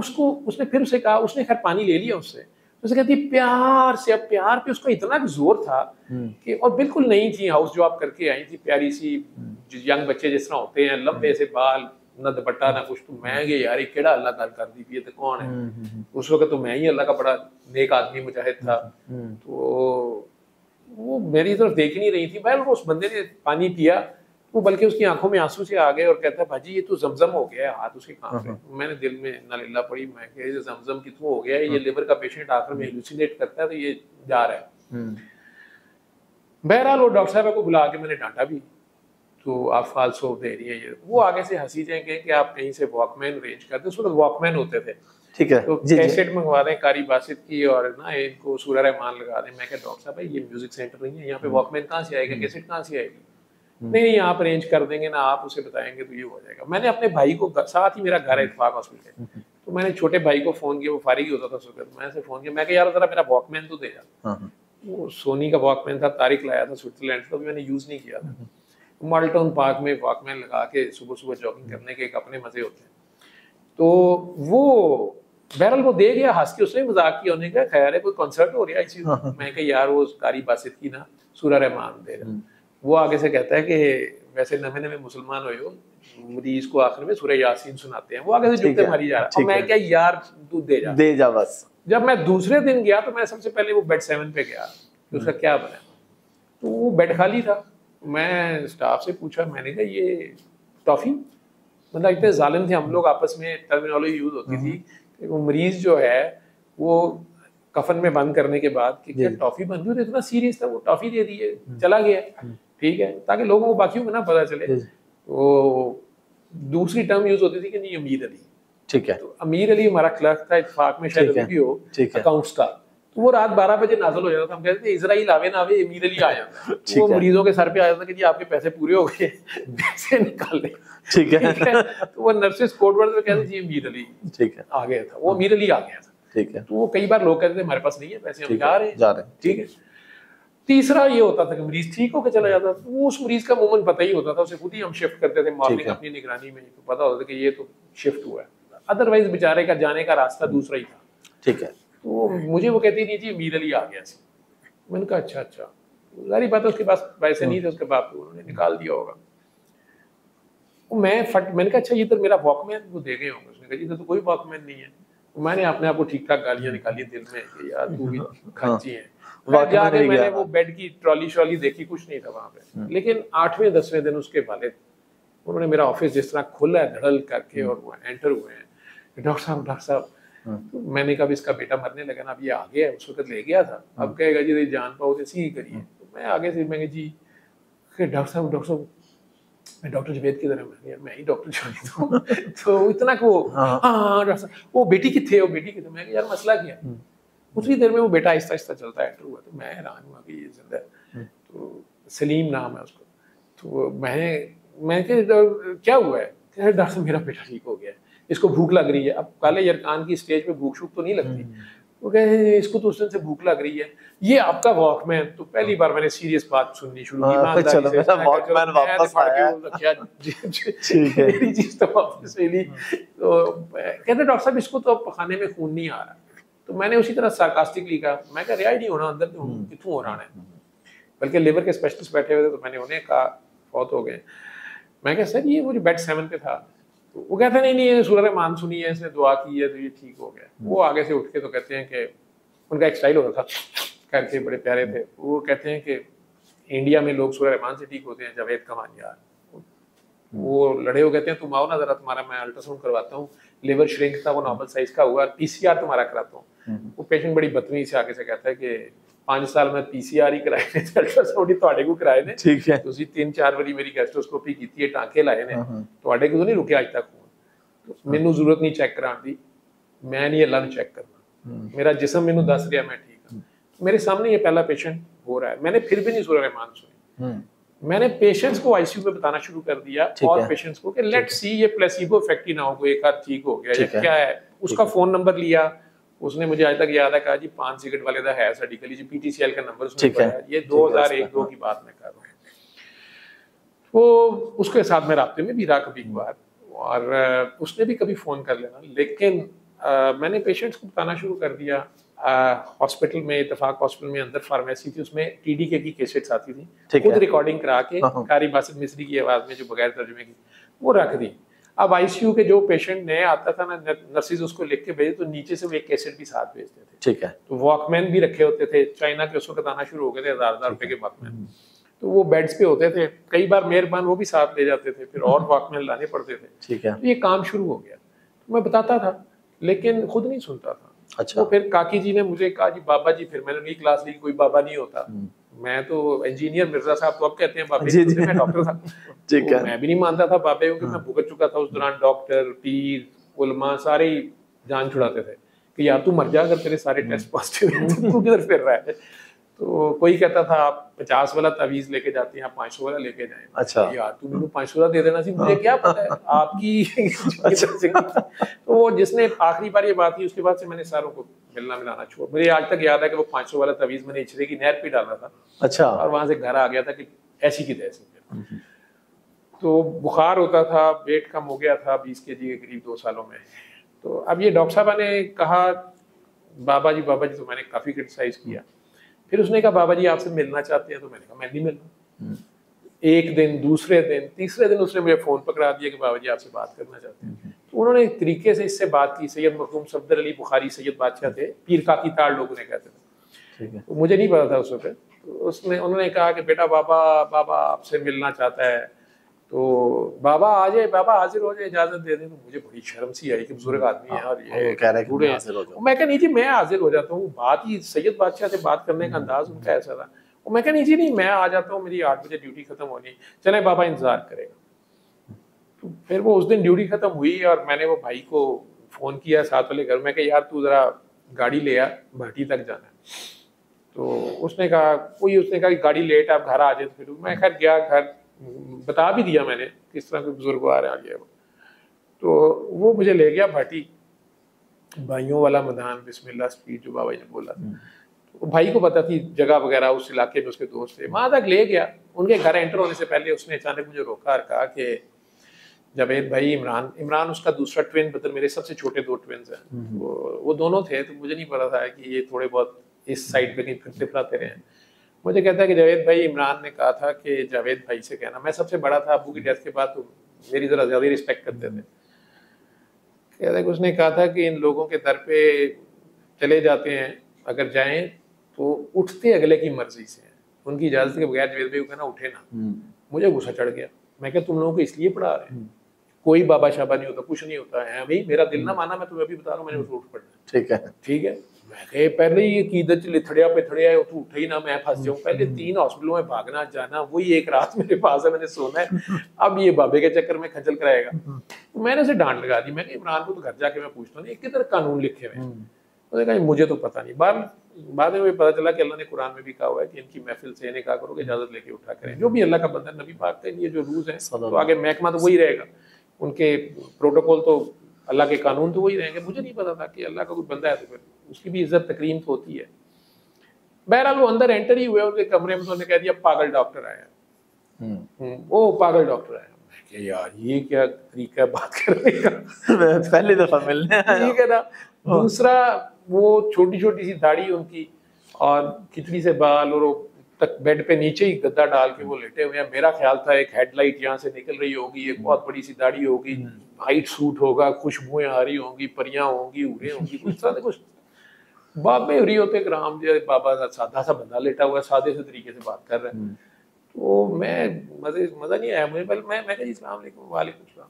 उसने फिर उसे कहा, उसने खैर पानी ले लिया उससे, तो उसे कहती प्यार से, अब प्यार पे उसका इतना जोर था कि, और बिल्कुल नहीं थी, हाउस जॉब करके आई थी, प्यारी सी यंग बच्चे जिस तरह होते हैं, लंबे से बाल, ना दुपट्टा ना कुछ। तो मैं गए यार ये केड़ा अल्लाह गल कर दी, ये तो कौन है। उस वक्त तो मैं ही अल्लाह का बड़ा नेक आदमी मुजाहिद था। तो वो मेरी तरफ देख नहीं रही थी। भाई उस बंदे ने पानी पिया, वो बल्कि उसकी आंखों में आंसू से आ गए और कहता है भाजी ये तो जमजम हो गया है, हाथ उसके कांप रहे। मैंने दिल में नालिल्लाह पड़ी, मैं कह ये जमजम कितों हो गया है, ये लिवर का पेशेंट आखिर में हेलुसिनेट करता है तो ये जा रहा है। बहरहाल वो डॉक्टर साहब को बुला के मैंने डांटा भी, तो आप फाल्सो दे रही है ये। वो आगे से हंसी जाएंगे कि आप कहीं से वॉकमैन अरेंज करते, उस वक्त वॉकमैन होते थे, ठीक है, तो कैसेट मंगवा दें कारी बासित की और ना इनको सूरह रहमान लगा दें। मैं कहा डॉक्टर साहब भाई ये म्यूजिक सेंटर नहीं है, यहाँ पे वॉकमैन कहाँ से आएगा, कैसेट कहाँ से आएगी। नहीं आप अरेंज कर देंगे ना, आप उसे बताएंगे तो ये हो जाएगा। मैंने अपने भाई को, साथ ही मेरा घर है इत्तेफाक हॉस्पिटल, तो मैंने छोटे भाई को फोन किया, वो फारिग ही होता था सुबह, तो मैंने फोन किया, मैं कहा यार जरा मेरा वॉकमैन तो दे जा। वो सोनी का वॉकमैन था, तारिक लाया था स्विट्जरलैंड से, तो मैंने यूज नहीं किया था। माल्टन पार्क में वॉकमैन लगा के सुबह सुबह जॉगिंग करने के एक अपने मजे होते हैं। तो वो बहरहाल वो दे गया, हंस के उसने मजाक किया, उन्होंने कहा खैर है कोई कॉन्सर्ट हो रहा है इसी। मैं कहा यार वो कारी बासित की ना सूरह रहमान देगा। वो आगे से कहता है कि वैसे नवे मुसलमान हुए हो, मरीज को आखिर में सूरह यासीन सुनाते हैं। वो आगे से जुत्ते मारी जा रहा है। मैं क्या यार तू दे जा बस। जब मैं दूसरे दिन गया तो मैं सबसे पहले वो बेड 7 पे गया, तो उसका क्या बना, तो वो बेड खाली था। मैं स्टाफ से पूछा, मैंने कहा ये टॉफी, मतलब इतने जालिम थे हम लोग, आपस में टर्मिनोलॉजी यूज होती थी कि वो मरीज जो है वो कफन में बंद करने के बाद कि क्या टॉफी बन गई, तो इतना सीरियस था, वो टॉफी दे दी है, चला गया, ठीक है, ताकि लोगों को बाकियों को ना पता चले। तो दूसरी टर्म यूज होती थी कि नहीं अमीर अली, ठीक है, तो अमीर अली हमारा क्लर्क था, इत्तेफाक में शायद अभी भी हो अकाउंट्स का, तो वो रात 12 बजे नाज़िल हो जाता था। हम कहते थे इजराइल आवे ना आवे अमीर अली आ जाता है। वो मरीजों के सर पे आ जाता कि जी आपके पैसे पूरे हो गए, पैसे निकाल ले, ठीक है। तो वो नर्सेस कोड वर्ड में कहते जी अमीर अली, ठीक है, आ गया था, वो अमीर अली आ गया था, ठीक है। तो वो कई बार लोग कहते थे हमारे पास नहीं है पैसे, हम जा रहे हैं, ठीक है। तीसरा ये होता था कि मरीज ठीक होकर चला जाता, तो वो उस मरीज का मोमेंट पता ही होता था, उसे खुद ही हम शिफ्ट करते थे मॉर्निंग अपनी निगरानी में, तो पता होता था कि ये तो शिफ्ट हुआ है, अदरवाइज बेचारे का जाने का रास्ता दूसरा ही था, ठीक है। तो मुझे वो कहती नहीं जी मीर अली आ गया सी। मैंने कहा अच्छा अच्छा, सारी बात उसके पास पैसे नहीं थे उसके बाप को, उन्होंने निकाल दिया होगा। मैंने कहा अच्छा ये तो मेरा वॉकमैन वो दे गए होंगे। उसने कहा जी तो कोई वॉकमैन नहीं है। तो मैंने अपने आप को ठीक ठाक गालियां निकाली दिल में कि यार तू भी खर्ची है। जाके मैंने वो बेड की ट्रॉली श्रॉली देखी, कुछ नहीं था वहां पे। लेकिन 8वें 10वें दिन उसके वालिद उन्होंने मेरा ऑफिस जिस तरह खुला है धड़ल करके और वो एंटर हुए हैं, डॉक्टर साहब। तो मैंने कहा इसका बेटा मरने लगा ना, अब ये आ गया है, उस वक्त ले गया था, अब कहेगा जी जान पाओ तो सी करिए। तो मैं आगे से मैं जी डॉक्टर साहब मैं डॉक्टर जुबैद की तरह मैं ही डॉक्टर जुबैद हूँ। तो इतना को हाँ डॉक्टर साहब वो बेटी किथे, वो बेटी किथे। मैं यार मसला क्या है। उतनी देर में वो बेटा आहिस्ता आहिस्ता चलता एंटर हुआ। तो मैं हैरान हुआ कि ये जिंदा है। तो सलीम नाम है उसको। तो मैं क्या हुआ है, डॉक्टर साहब मेरा बेटा ठीक हो गया है, इसको भूख लग रही है। अब काले यरकान की स्टेज पे भूख शूख तो नहीं लगती। वो कहे इसको तो उस दिन से भूख लग रही है, ये आपका वॉकमैन। तो पहली बार मैंने सीरियस बात सुननी शुरू की। मेरी चीज तो वापस मिली। तो कहते डॉक्टर साहब इसको तो खाने में खून नहीं आ रहा। तो मैंने उसी तरह सार्कास्टिकली कहा, मैं कहा रिहाई नहीं होना अंदर, कितों हो रहा है। बल्कि लिवर के स्पेशलिस्ट बैठे हुए थे, तो मैंने उन्हें कहा फौत हो गए। मैं कहा सर ये मुझे बेड 7 पे था। तो वो कहते नहीं सूरह रहमान सुनी है, इसने दुआ की है तो ये ठीक हो गया। वो आगे से उठ के तो कहते हैं कि उनका एक स्टाइल होता था करके, बड़े प्यारे थे। वो कहते हैं कि इंडिया में लोग सूरह रहमान से ठीक होते हैं, जावेद कमान यार। वो लड़े हो, कहते हैं तुम आओ ना जरा, तुम्हारा मैं अल्ट्रासाउंड करवाता हूँ, लिवर श्रिंक था वो नॉर्मल साइज का हुआ, पीसीआर तुम्हारा कराता हूँ। वो पेशेंट बड़ी बदतमीजी से आगे से कहता है कि 5 साल में पीसीआर ही कराए ने, अल्ट्रासाउंड ही ਤੁਹਾਡੇ को कराए ने, ठीक है ਤੁਸੀਂ 3-4 ਵਾਰੀ ਮੇਰੀ ਗੈਸਟ੍ਰੋਸਕੋਪੀ ਕੀਤੀ ਹੈ, ਟਾਂਕੇ ਲਾਏ ਨੇ, ਤੁਹਾਡੇ ਕੋਲ ਨਹੀਂ ਰੁਕਿਆ ਅੱਜ ਤੱਕ ਖੂਨ। ਮੈਨੂੰ ਜ਼ਰੂਰਤ ਨਹੀਂ ਚੈੱਕ ਕਰਾਉਣ ਦੀ, मैं नहीं अल्लाह ने चेक करना, मेरा जिस्म मैनू दस रहा मैं ठीक हूँ। मेरे सामने ये पहला पेशेंट हो रहा है, मैंने फिर भी नहीं सूरह रहमान सुनी। मैंने पेशेंट्स को आईसीयू में बताना शुरू कर दिया और पेशेंट्स को कि लेट्स सी ये प्लेसिबो इफेक्ट ही ना हो, कोई एक आध ठीक हो गया या क्या है। उसका फोन नंबर लिया, उसने मुझे आज तक याद है, कहा जी 5 सिगरेट वाले का है साडी गली जी, पीटीसीएल का नंबर उसने बताया, ये 2001-2 की बात मैं कर रहा हूँ। वो उसके साथ मैं राब्ते में भी रहा कभी कभार, और उसने भी कभी फोन कर लेना। लेकिन मैंने पेशेंट्स को बताना शुरू कर दिया। हॉस्पिटल में, इत्तेफाक हॉस्पिटल में अंदर फार्मेसी थी, उसमें टीडीके की केसेट्स आती थी, खुद रिकॉर्डिंग करा के कारी बासित मिस्री की आवाज में जो बगैर तर्जुमे की वो रख दी। अब आईसीयू के जो पेशेंट नए आता था ना, नर्सिस उसको लिख के भेजे तो नीचे से वो एक कैसेट भी साथ भेजते थे। ठीक है। तो वॉकमैन भी रखे होते थे, चाइना के उस वक्त आना शुरू हो गए थे 1000 रुपए के वॉकमैन। तो वो बेड्स पे होते थे, कई बार मेहरबान वो भी साथ ले जाते थे, फिर और वॉकमैन लाने पड़ते थे। ठीक है। तो ये काम शुरू हो गया। तो मैं बताता था लेकिन खुद नहीं सुनता था। अच्छा। तो फिर काकी जी ने मुझे कहा जी बाबा जी, फिर मैंने उनकी क्लास ली, कोई बाबा नहीं होता, मैं तो इंजीनियर मिर्जा साहब तो अब कहते हैं बाबे जी, मैं डॉक्टर था। ठीक है। मैं भी नहीं मानता था बाबे, क्योंकि मैं भुगत चुका था उस दौरान। डॉक्टर, पीर, उलमा सारे जान छुड़ाते थे कि यार तू मर जा अगर तेरे सारे टेस्ट पॉजिटिव हैं, तू किधर फिर रहा है। तो कोई कहता था आप 50 वाला तवीज लेके जाते हैं, आप 500 वाला लेके जाएं। अच्छा। यार तू मुझे 500 वाला दे देना सी, मुझे क्या पता है आपकी। अच्छा। तो वो जिसने आखिरी बार ये बात की, उसके बाद से मैंने सारों को मिलना मिलाना छोड़। मुझे आज तक याद है कि वो 500 वाला तवीज मैंने इचरे की नहर पे डाला था। अच्छा। और वहां से घर आ गया था कि ऐसी की तैसी। तो बुखार होता था, वेट कम हो गया था 20 kg के करीब 2 सालों में। तो अब ये डॉक्टर साहब ने कहा बाबा जी तो मैंने काफी क्रिटिसाइज किया। फिर उसने कहा बाबा जी आपसे मिलना चाहते हैं, तो मैंने कहा मैं नहीं मिलना। एक दिन, दूसरे दिन, तीसरे दिन उसने मुझे फोन पकड़ा दिया कि बाबा जी आपसे बात करना चाहते हैं। तो उन्होंने एक तरीके से इससे बात की। सैयद मखदूम सफदर अली बुखारी सैयद बादशाह थे, पीर काकी ताड़ लोग उन्हें कहते थे। तो मुझे नहीं पता था उस वक्त। तो उन्होंने कहा कि बेटा बाबा आपसे मिलना चाहता है, तो बाबा आ जाए, बाबा हाजिर हो जाए, इजाजत दे दे। तो मुझे बड़ी शर्म सी आई कि बुजुर्ग आदमी है और ये कह रहा है कि हाजिर हो जाओ। मैं कहा नहीं जी मैं हाजिर हो जाता हूँ। बात ही सैयद बादशाह से बात करने का अंदाज उनका ऐसा था। मैं कहा नहीं जी नहीं, मैं आ जाता हूँ, मेरी 8 बजे ड्यूटी खत्म होनी, चले बाबा इंतजार करेगा। तो फिर वो उस दिन ड्यूटी खत्म हुई और मैंने वो भाई को फोन किया साथ वाले घर में कि यार तू जरा गाड़ी ले आ, भाटी तक जाना है। तो उसने कहा गाड़ी लेट आप घर आ जाए। तो फिर मैं खैर गया घर, बता भी दिया मैंने किस तरह के बुजुर्ग आ रहे हैं। तो वो मुझे ले गया भाटी, भाइयों वाला मैदान, बिस्मिल्लाह स्पीड जो बाबा जी ने बोला था। तो भाई को पता थी जगह वगैरह, उस इलाके में उसके दोस्त थे, वहां तक ले गया। उनके घर एंटर होने से पहले उसने अचानक मुझे रोका और कहा कि जावेद भाई, इमरान उसका दूसरा ट्विन ब्रदर, मेरे सबसे छोटे 2 ट्विन्स हैं, वो दोनों थे, तो मुझे नहीं पता था कि ये थोड़े बहुत इस साइड पे कहीं फिरते फराते रहे हैं। मुझे कहता है कि जावेद भाई, इमरान ने कहा था कि जावेद भाई से कहना, मैं सबसे बड़ा था अब्बू की डेथ के बाद, तो मेरी जरा ज्यादा रिस्पेक्ट करते थे। कहता है कि उसने कहा था कि इन लोगों के दर पे चले जाते हैं, अगर जाएं तो उठते अगले की मर्जी से हैं, उनकी इजाजत के बगैर जावेद भाई को कहना उठे ना। मुझे गुस्सा चढ़ गया, मैं क्या तुम लोगों को इसलिए पढ़ा रहे हैं, कोई बाबा शाबा नहीं होता, कुछ नहीं होता है भाई, मेरा दिल ना माना, मैं तुम्हें अभी बता रहा हूँ, मैंने उसको उठ पड़ना। ठीक है, मैं कहे पहले ही कीदत लिथड़िया पे थड़िया है, तू उठे ही ना, मैं फंस जाऊं। पहले 3 हॉस्पिटलों में भागना जाना, वही एक रात मेरे पास है, मैंने सोना है, अब ये बाबे के चक्कर में खजल कराएगा। तो मैंने उसे डांट लगा दी, मैं इमरान को तो घर जाके मैं पूछता हूँ किधर कानून लिखे हुए हैं। उसने कहा मुझे तो पता नहीं। बाद में मुझे पता चला कि अल्लाह ने कुरान में भी कहा हुआ है कि इनकी महफिल से इन्हें कहा करो कि इजाजत लेके उठा करें, जो भी अल्लाह का बंदा नबी पाक का ये जो रूल्स हैं, तो आगे महकमा तो वही रहेगा, उनके प्रोटोकॉल तो अल्लाह के कानून तो वही रहेंगे। मुझे नहीं पता था कि अल्लाह का कोई बंदा है तो फिर उसकी भी इज्जत तकरीम तो होती है। बहरहाल वो अंदर एंटर ही हुए उनके कमरे में, तो उन्होंने कह दिया पागल डॉक्टर आया। वो पागल डॉक्टर आया। यार ये क्या तरीका बात करने का, पहली दफा मिलने ठीक है ना। दूसरा, वो छोटी छोटी सी दाढ़ी उनकी और खिचड़ी से बाल, और तक बेड पे नीचे ही गद्दा डाल के वो लेटे हुए हैं। मेरा ख्याल था एक हेडलाइट यहाँ से निकल रही होगी, एक बहुत बड़ी सी दाढ़ी होगी, वाइट सूट होगा, खुशबुएं आ रही होंगी, परियां होंगी, उड़े होंगी, कुछ बाबे उरी होते राम जी, बाबा सादा सा बंदा लेटा हुआ सादे से तरीके से बात कर रहा है। तो मैं मजा नहीं आया मुझे। पहले मैं कहा अस्सलाम वालेकुम। वालेकुम सलाम।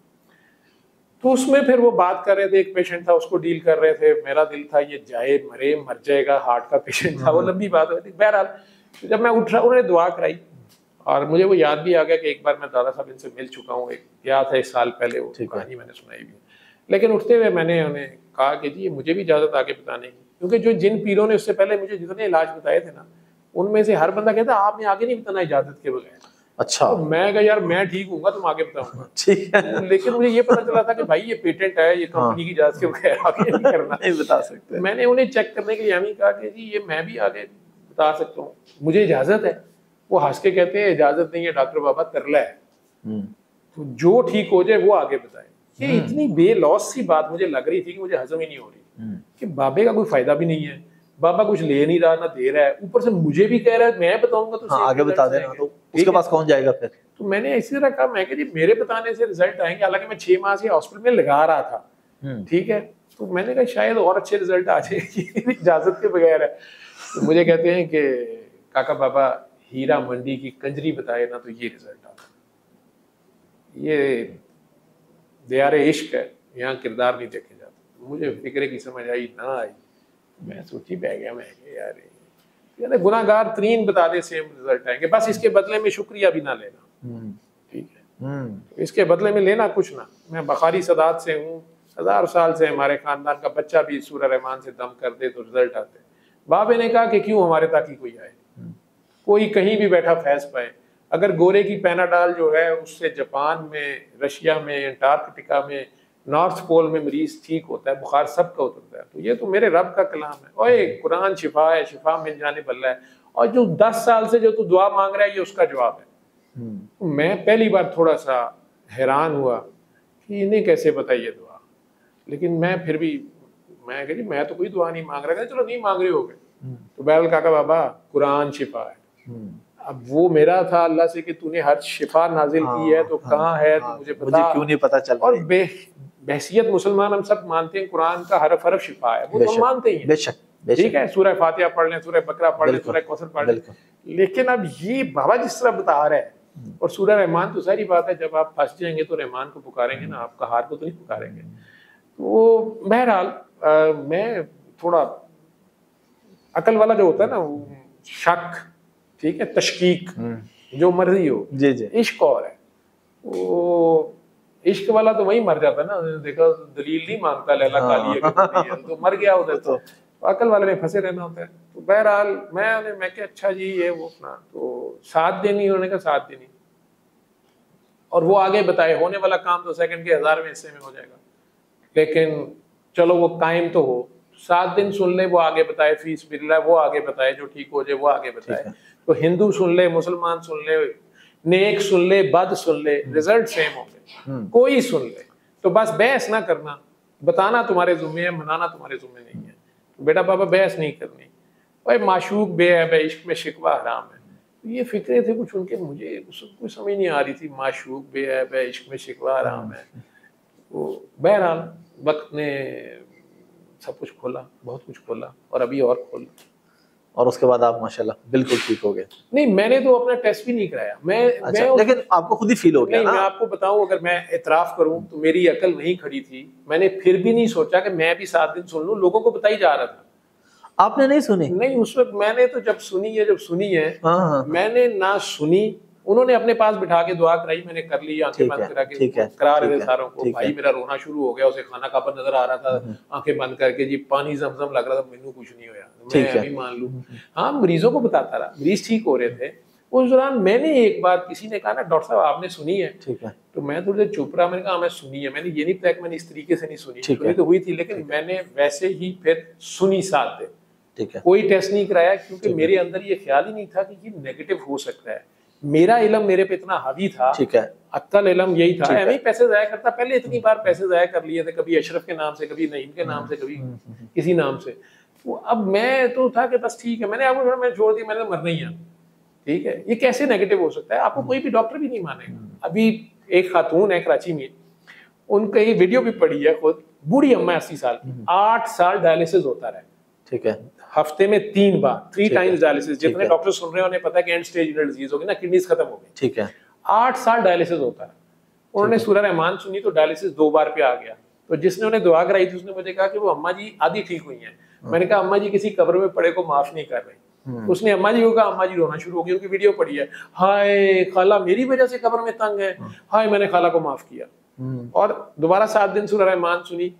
तो उसमें फिर वो बात कर रहे थे, एक पेशेंट था उसको डील कर रहे थे, मेरा दिल था ये जाए मरे मर जाएगा, हार्ट का पेशेंट था, वो लंबी बात हो रही थी। बहरहाल जब मैं उठ रहा, उन्होंने दुआ कराई, और मुझे वो याद भी आ गया कि एक बार मैं दादा साहब इनसे मिल चुका हूँ, एक याद है 1 साल पहले, वो कहानी मैंने सुनाई भी। लेकिन उठते हुए मैंने उन्हें कहा कि जी मुझे भी इजाजत आगे बताने की, क्योंकि जो जिन पीरों ने उससे पहले मुझे जितने इलाज बताए थे ना, उनमें से हर बंदा कहता आपने आगे नहीं बताना इजाजत के बगैर। अच्छा। तो मैं कहा यार मैं ठीक हूँ, तुम आगे बताऊंगा। ठीक है। लेकिन मुझे ये पता चला था कि भाई ये पेटेंट है, ये कंपनी की इजाजत के बगैर आगे नहीं करना, नहीं बता सकते। मैंने उन्हें चेक करने के लिए हमें कहा कि जी ये मैं भी आगे बता सकता हूँ, मुझे इजाजत है। वो हंस के कहते हैं इजाजत नहीं है डॉक्टर बाबा, तरला है, तो जो ठीक हो जाए वो आगे बताए। ये इतनी बेलॉस सी बात मुझे लग रही थी कि मुझे हजम ही नहीं हो रही कि बाबे का कोई फायदा भी नहीं है, बाबा कुछ ले नहीं रहा ना दे रहा है, ऊपर से मुझे भी कह रहा है मैं बताऊंगा तो आगे बता देना, तो उसके पास कौन जाएगा फिर। तो मैंने इसी तरह कहा, मैं जी मेरे बताने से रिजल्ट आएंगे, हालांकि मैं 6 माह से हॉस्पिटल में लगा रहा था, ठीक है, तो मैंने कहा शायद और अच्छे रिजल्ट आ जाएगी, इजाजत के बगैर है। तो मुझे कहते हैं कि काका बाबा हीरा मंडी की कंजरी बताए ना तो ये रिजल्ट आता, ये दियारे इश्क है, यहाँ किरदार नहीं देखे जाते। मुझे फिक्रे की समझ आई ना आई, मैं सोची बह गया, मैं यार गुनाहगार तरीन बता दे सेम रिजल्ट आएंगे, बस इसके बदले में शुक्रिया भी ना लेना, ठीक है, तो इसके बदले में लेना कुछ ना। मैं बखारी सदात से हूँ, 1000 साल से हमारे खानदान का बच्चा भी सूरह रहमान से दम कर दे तो रिजल्ट आते। बाबे ने कहा कि क्यों हमारे ताकि कोई आए, कोई कहीं भी बैठा फैस पाए। अगर गोरे की पैनाडाल जो है उससे जापान में, रशिया में, अंटार्कटिका में, नॉर्थ पोल में मरीज ठीक होता है, बुखार सबका उतरता है, तो ये तो मेरे रब का कलाम है। ओए कुरान शिफा है, शिफा मिल जाने बल्ला है, और जो 10 साल से जो तू दुआ मांग रहा है ये उसका जवाब है। तो मैं पहली बार थोड़ा सा हैरान हुआ कि इन्हें कैसे बताइए दुआ, लेकिन मैं फिर भी मैं तो कोई दुआ नहीं मांग रहा, चलो नहीं मांग रहे हो गए तो बहरहाल काका बाबा कुरान शिफा है। अब वो मेरा था अल्लाह से कि तूने हर शिफा नाजिल की है तो कहाँ है, तो मुझे क्यों नहीं पता चल। और बहसियत मुसलमान हम सब मानते हैं कुरान का हरफ हरफ शिफा है, वो तो मानते ही हैं, ठीक है, सूरह फातिहा पढ़ लें, सूरह बकरा पढ़ लें, सूरह कौसर पढ़ लें, लेकिन अब ये बाबा जिस तरह बता रहा है, और सूरह रहमान तो सारी बात है, जब आप फंस जाएंगे तो रहमान को पुकारेंगे ना, आपका हार को तो नहीं पुकारेंगे। तो बहरहाल मैं थोड़ा अकल वाला जो होता है ना, शक, ठीक है, तशकीक, जो मर्जी हो, जी जी, इश्क और है, वो इश्क वाला तो वही मर जाता है ना, देखा दलील नहीं मांगता, लैला काली है तो मर गया उधर, तो अकल वाले में फंसे रहना होता है। तो बहरहाल मैं क्या अच्छा जी ये वो अपना, तो 7 दिन ही होने का 7 दिन ही, और वो आगे बताए होने वाला काम तो सेकंड के 1000वें हिस्से में हो जाएगा, लेकिन चलो वो कायम तो हो, 7 दिन सुन ले वो आगे बताए, फीस बिल्ला वो आगे बताए, जो ठीक हो जाए वो आगे बताए। तो हिंदू सुन ले, मुसलमान सुन ले, नेक सुन ले, बद सुन ले, रिजल्ट सेम होंगे। कोई सुन ले, तो बस बहस ना करना, बताना तुम्हारे जुम्मे है, मनाना तुम्हारे जुम्मे नहीं है। तो बेटा बाबा बहस नहीं करनी, भाई माशूक बेअब है, इश्क में शिकवा हराम है। तो ये फिक्रे थे कुछ उनके, मुझे कुछ समझ नहीं आ रही थी। माशूक बेअब है, इश्क में शिकवा हराम है। तो बहरहाल वक्त ने सब कुछ खोला, बहुत कुछ खोला, और अभी और खोला। और उसके बाद आप माशाल्लाह बिल्कुल ठीक हो गए? नहीं, मैंने तो अपना टेस्ट भी नहीं कराया। मैं लेकिन आपको खुद ही फील हो गया नहीं, ना? मैं आपको बताऊं, अगर मैं एतराफ करूं तो मेरी अकल वहीं खड़ी थी। मैंने फिर भी नहीं सोचा कि मैं भी 7 दिन सुन लूं। लोगों को बताई जा रहा था। आपने नहीं सुनी? नहीं, उस वक्त मैंने तो जब सुनी है हाँ। मैंने ना सुनी। उन्होंने अपने पास बिठा के दुआ कराई, मैंने कर ली, आंखें बंद करा के करा रहे थे सारों को। भाई मेरा रोना शुरू हो गया, उसे खाना कापा नजर आ रहा था, आंखें बंद करके जी पानी जमजम लग रहा था, मैनू कुछ नहीं होया, मैं अभी मान लूं। हाँ, मरीजों को बताता रहा, मरीज ठीक हो रहे थे। उस दौरान मैंने एक बार किसी ने कहा ना डॉक्टर साहब आपने सुनी है? ठीक है। तो मैं थोड़ी देर चुप रहा। मैंने कहा मैं सुनी है। मैंने ये नहीं बताया कि मैंने इस तरीके से नहीं सुनी, सुनी तो हुई थी, लेकिन मैंने वैसे ही फिर सुनी 7 दिन। ठीक है। कोई टेस्ट नहीं कराया, क्योंकि मेरे अंदर ये ख्याल ही नहीं था कि ये नेगेटिव हो सकता है। मेरा इल्म मेरे पे इतना हावी था, ठीक है, अक्ल इल्म यही था। मैं पैसे जाया करता, पहले इतनी बार पैसे जाया कर लिए थे, कभी अशरफ के नाम से, कभी नईम के नाम से, कभी किसी नाम से। तो अब मैं तो था कि बस ठीक है, मैंने आपको मैं छोड़ दिया, मैंने मरना ही है। ठीक है, ये कैसे नेगेटिव हो सकता है? आपको कोई भी डॉक्टर भी नहीं मानेगा। अभी एक खातून है कराची में, उनका ये वीडियो भी पड़ी है, खुद बूढ़ी अम्मा 80 साल की, 8 साल डायलिसिस होता रहा। ठीक है, हफ्ते में 3 बार, 3 टाइम्स डायलिसिस। जितने डॉक्टर सुन रहे हैं उन्हें पता है कि एंड स्टेज रिनल डिजीज होगी ना, किडनीज खत्म हो गई। ठीक है, 8 साल डायलिसिस होता है। उन्होंने सूरह रहमान सुनी तो डायलिसिस 2 बार पे आ गया। तो जिसने उन्हें दुआ कराई थी उसने मुझे कहा कि वो अम्मा जी आधी ठीक हुई हैं। मैंने कहा अम्मा जी किसी कब्र में पड़े को माफ नहीं कर रही। उसने अम्मा जी को कहा, अम्मा जी रोना शुरू हो गई। उनकी वीडियो पड़ी है, हाय खाला मेरी वजह से कब्र में तंग है, हाय मैंने खाला को माफ किया। और दोबारा 7 दिन सूरह रहमान सुनी।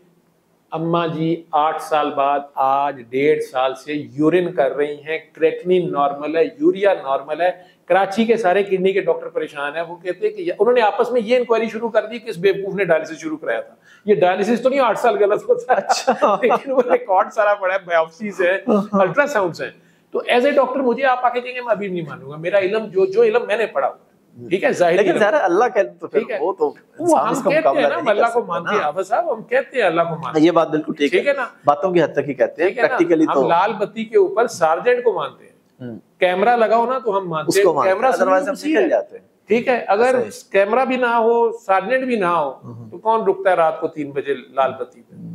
अम्मा जी 8 साल बाद आज 1.5 साल से यूरिन कर रही हैं, क्रेटिनिन नॉर्मल है, यूरिया नॉर्मल है। कराची के सारे किडनी के डॉक्टर परेशान है। वो कहते हैं कि उन्होंने आपस में ये इंक्वायरी शुरू कर दी कि इस बेवकूफ ने डायलिसिस शुरू कराया था। ये डायलिसिस तो नहीं 8 साल गलत होता है। अच्छा। लेकिन वो रिकॉर्ड सारा पड़ा है, बायोप्सीज है, अल्ट्रासाउंड्स है। तो एज ए डॉक्टर मुझे आप आके कहेंगे मैं अभी नहीं मानूंगा। मेरा इल्म जो इल्म मैंने पढ़ा हुआ, ठीक है, जाहिर लेकिन ज़रा अल्लाह के तो फिर वो तो वो हम कहते हैं ना अल्लाह को मानते हैं। अब साहब हम कहते हैं अल्लाह को मानते हैं, ये बात बिल्कुल ठीक है ना, बातों की हद तक ही कहते हैं, प्रैक्टिकली तो हम लाल बत्ती के ऊपर सार्जेंट को मानते हैं। कैमरा लगाओ ना तो हम मानते हैं, कैमरा अदरवाइज हम निकल जाते हैं। ठीक है, अगर कैमरा भी ना हो, सार्जेंट भी ना हो, तो कौन रुकता है रात को 3 बजे लाल बत्ती पे?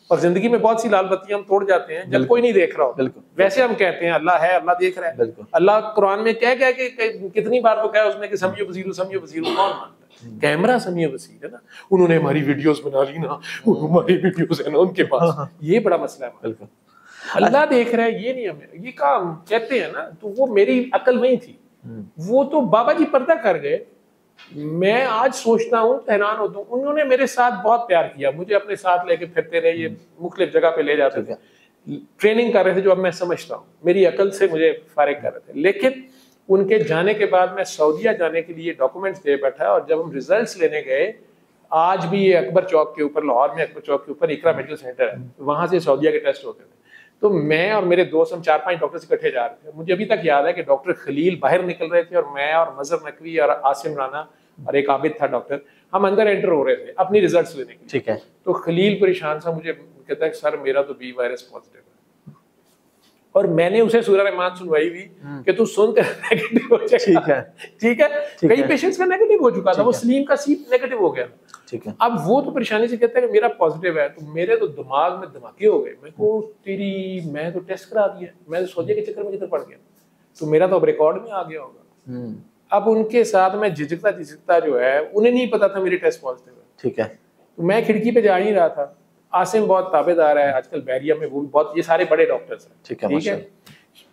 और जिंदगी में बहुत सी लाल बत्तियां हम तोड़ जाते हैं जब कोई नहीं देख रहा हो। बिल्कुल, वैसे हम कहते हैं अल्लाह है, अल्लाह देख रहा है। बिल्कुल, अल्लाह कुरान में कह के कितनी बार तो कहा उसने कि समियो बसीर, समियो बसीर। कौन मानता है? कैमरा समियो बसीर है ना। उन्होंने हमारी वीडियोस बना ली ना, हमारी वीडियोस है ना उनके पास, ये बड़ा मसला है। बिल्कुल, अल्लाह देख रहा है, ये नहीं हमें ये काम कहते हैं ना। तो वो मेरी अकल वही थी। वो तो बाबा जी पर्दा कर गए। मैं आज सोचता हूँ, हैरान होता हूँ। उन्होंने मेरे साथ बहुत प्यार किया, मुझे अपने साथ लेके फिरते रहे, ये मुख्तलिफ जगह पे ले जाते थे, ट्रेनिंग कर रहे थे, जो अब मैं समझता हूँ मेरी अकल से मुझे फारिग कर रहे थे। लेकिन उनके जाने के बाद मैं सऊदीया जाने के लिए डॉक्यूमेंट्स दे बैठा, और जब हम रिजल्ट्स लेने गए, आज भी ये अकबर चौक के ऊपर, लाहौर में अकबर चौक के ऊपर इकरा मेडिकल सेंटर है, वहां से सऊदीया के टेस्ट होते थे। तो मैं और मेरे दोस्त, हम 4-5 डॉक्टर इकट्ठे जा रहे थे। मुझे अभी तक याद है कि डॉक्टर खलील बाहर निकल रहे थे, और मैं और मजहर नकवी और आसिम राना और एक आबिद था डॉक्टर, हम अंदर एंटर हो रहे थे अपनी रिजल्ट्स लेने के लिए। ठीक है, तो खलील परेशान सा, मुझे कहता है सर मेरा तो बी वायरस पॉजिटिव है। और मैंने उसे सूरह रहमान सुनवाई भी कि तू सुन कर नेगेटिव हो जाएगा। ठीक है, ठीक है, कई पेशेंट्स का नेगेटिव हो चुका था, वो सलीम का सीप नेगेटिव हो गया। ठीक है, अब वो तो परेशानी से कहता है कि मेरा पॉजिटिव है। तो मेरे तो दिमाग में धमाके हो गए। मैं को तेरी, मैं तो टेस्ट करा दिया, मैं तो सऊदीया के चक्कर में किधर पड़ गया, तो मेरा तो अब रिकॉर्ड में आ गया होगा। अब उनके साथ मैं झिझकता जो है, उन्हें नहीं पता था मेरी टेस्ट पॉजिटिव है। ठीक है, तो मैं खिड़की पे जा ही रहा था। आसिम बहुत ताबेदार है आजकल बैरिया में, वो भी बहुत, ये सारे बड़े डॉक्टर्स हैं। ठीक है,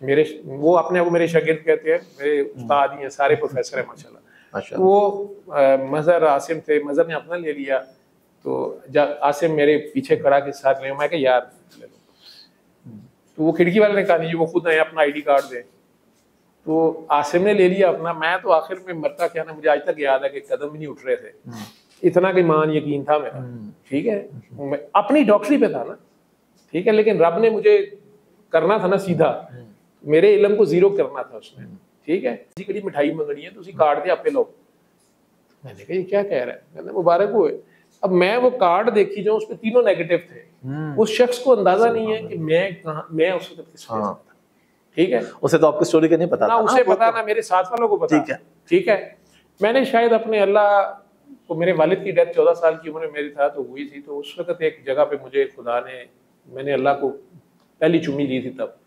मेरे वो अपने आप मेरे शागिर्द कहते हैं, मेरे उस्ताद ही हैं, सारे प्रोफेसर हैं माशाल्लाह। वो मजहर आसिम थे, मजहर ने अपना ले लिया। तो आसिम मेरे पीछे खड़ा के साथ ले, मैं कहा यार ले लो। तो वो खिड़की वाले ने कहा नहीं, वो खुद आए अपना ID कार्ड दें। तो आसिम ने ले लिया अपना। मैं तो आखिर में मरता क्या ना, मुझे आज तक याद है कि कदम भी नहीं उठ रहे थे, इतना कि ईमान यकीन था मेरा। ठीक है, मैं अपनी डॉक्टरी पे था ना। ठीक है, लेकिन रब ने मुझे करना था ना सीधा, मेरे इल्म को जीरो करना था उसने। ठीक है, किसी कड़ी मिठाई मंगनी है, तुसी कार्ड दे आपे लो। मैंने कहा ये क्या कह रहा है, कहते मुबारक हो। अब मैं वो कार्ड देखी जो उस पे तीनों नेगेटिव थे, उस शख्स को अंदाजा नहीं है कि मैं उस वक्त किस फेज में था। ठीक है, उसे तो आपकी स्टोरी का नहीं पता ना, उसे पता ना मेरे साथ वालों को पता। ठीक है, मैंने शायद अपने अल्लाह को, मेरे वालिद की डेथ 14 साल की उम्र में मेरी था तो हुई थी, तो उस वक्त एक जगह पे मुझे खुदा ने, मैंने अल्लाह को पहली चुम्मी ली थी तब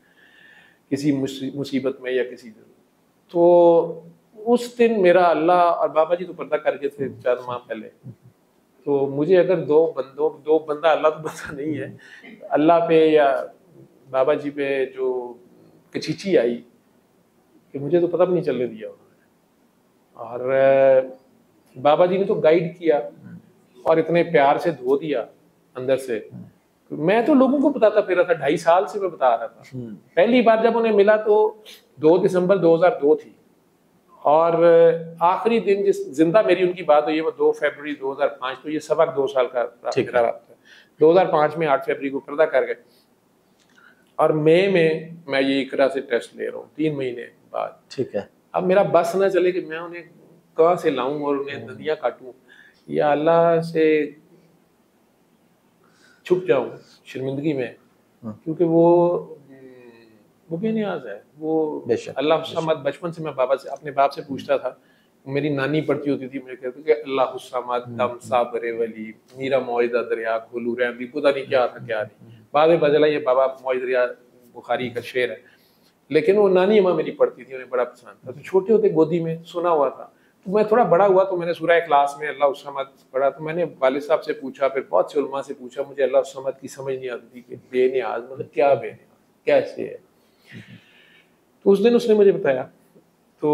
किसी मुसीबत में या किसी दिन। तो उस दिन मेरा अल्लाह, और बाबा जी तो पर्दा करके थे 4 माह पहले, तो मुझे अगर दो बंदा, अल्लाह तो बंदा नहीं है, अल्लाह पे या बाबा जी पे जो कचीची आई कि मुझे तो पता भी नहीं चलने दिया उन्होंने। और बाबा जी ने तो गाइड किया और इतने प्यार से धो दिया अंदर से। मैं तो लोगों को बताता फिर रहा था, 2.5 साल से मैं बता रहा था। पहली बार जब उन्हें मिला तो 2 दिसंबर 2002 थी, और आखिरी दिन जिस जिंदा मेरी उनकी बात हुई है वो 2 फरवरी 2005, तो ये 2.25 साल का मेरा रास्ता है। 2005 में 8 फरवरी को पर्दा कर गए, और मई में मैं ये इकरा से टेस्ट ले रहा हूँ 3 महीने बाद। ठीक है, अब मेरा बस ना चले कि मैं उन्हें कहाँ से लाऊं और उन्हें नदियाँ काटूं, या अल्लाह से छुप जाऊं शर्मिंदगी में, क्योंकि वो बेनियाज है। वो अल्लाह हुस्सामद, बचपन से मैं बाबा से, अपने बाप से पूछता था, मेरी नानी पढ़ती होती थी, मुझे कहती कि अल्लाह हुस्सामद दम साबरे वली मीरा मौइदा दरिया खोलू रहे, पता नहीं क्या था क्या नहीं, बाद में बदला ये बाबा मौइद दरिया बुखारी का शेर है। लेकिन वो नानी अम्मा मेरी पढ़ती थी, उन्हें बड़ा पसंद था, तो छोटे होते गोदी में सुना हुआ था। तो मैं थोड़ा बड़ा हुआ तो मैंने सूरह इखलास में अल्लाह हुस्सामद पढ़ा, तो मैंने वालिद साहब से पूछा, फिर बहुत से उलमा से पूछा, मुझे अल्लाह हुस्सामद की समझ नहीं आती थी कि बेनियाज मतलब क्या, बेनियाज कैसे है। तो उस दिन उसने मुझे बताया, तो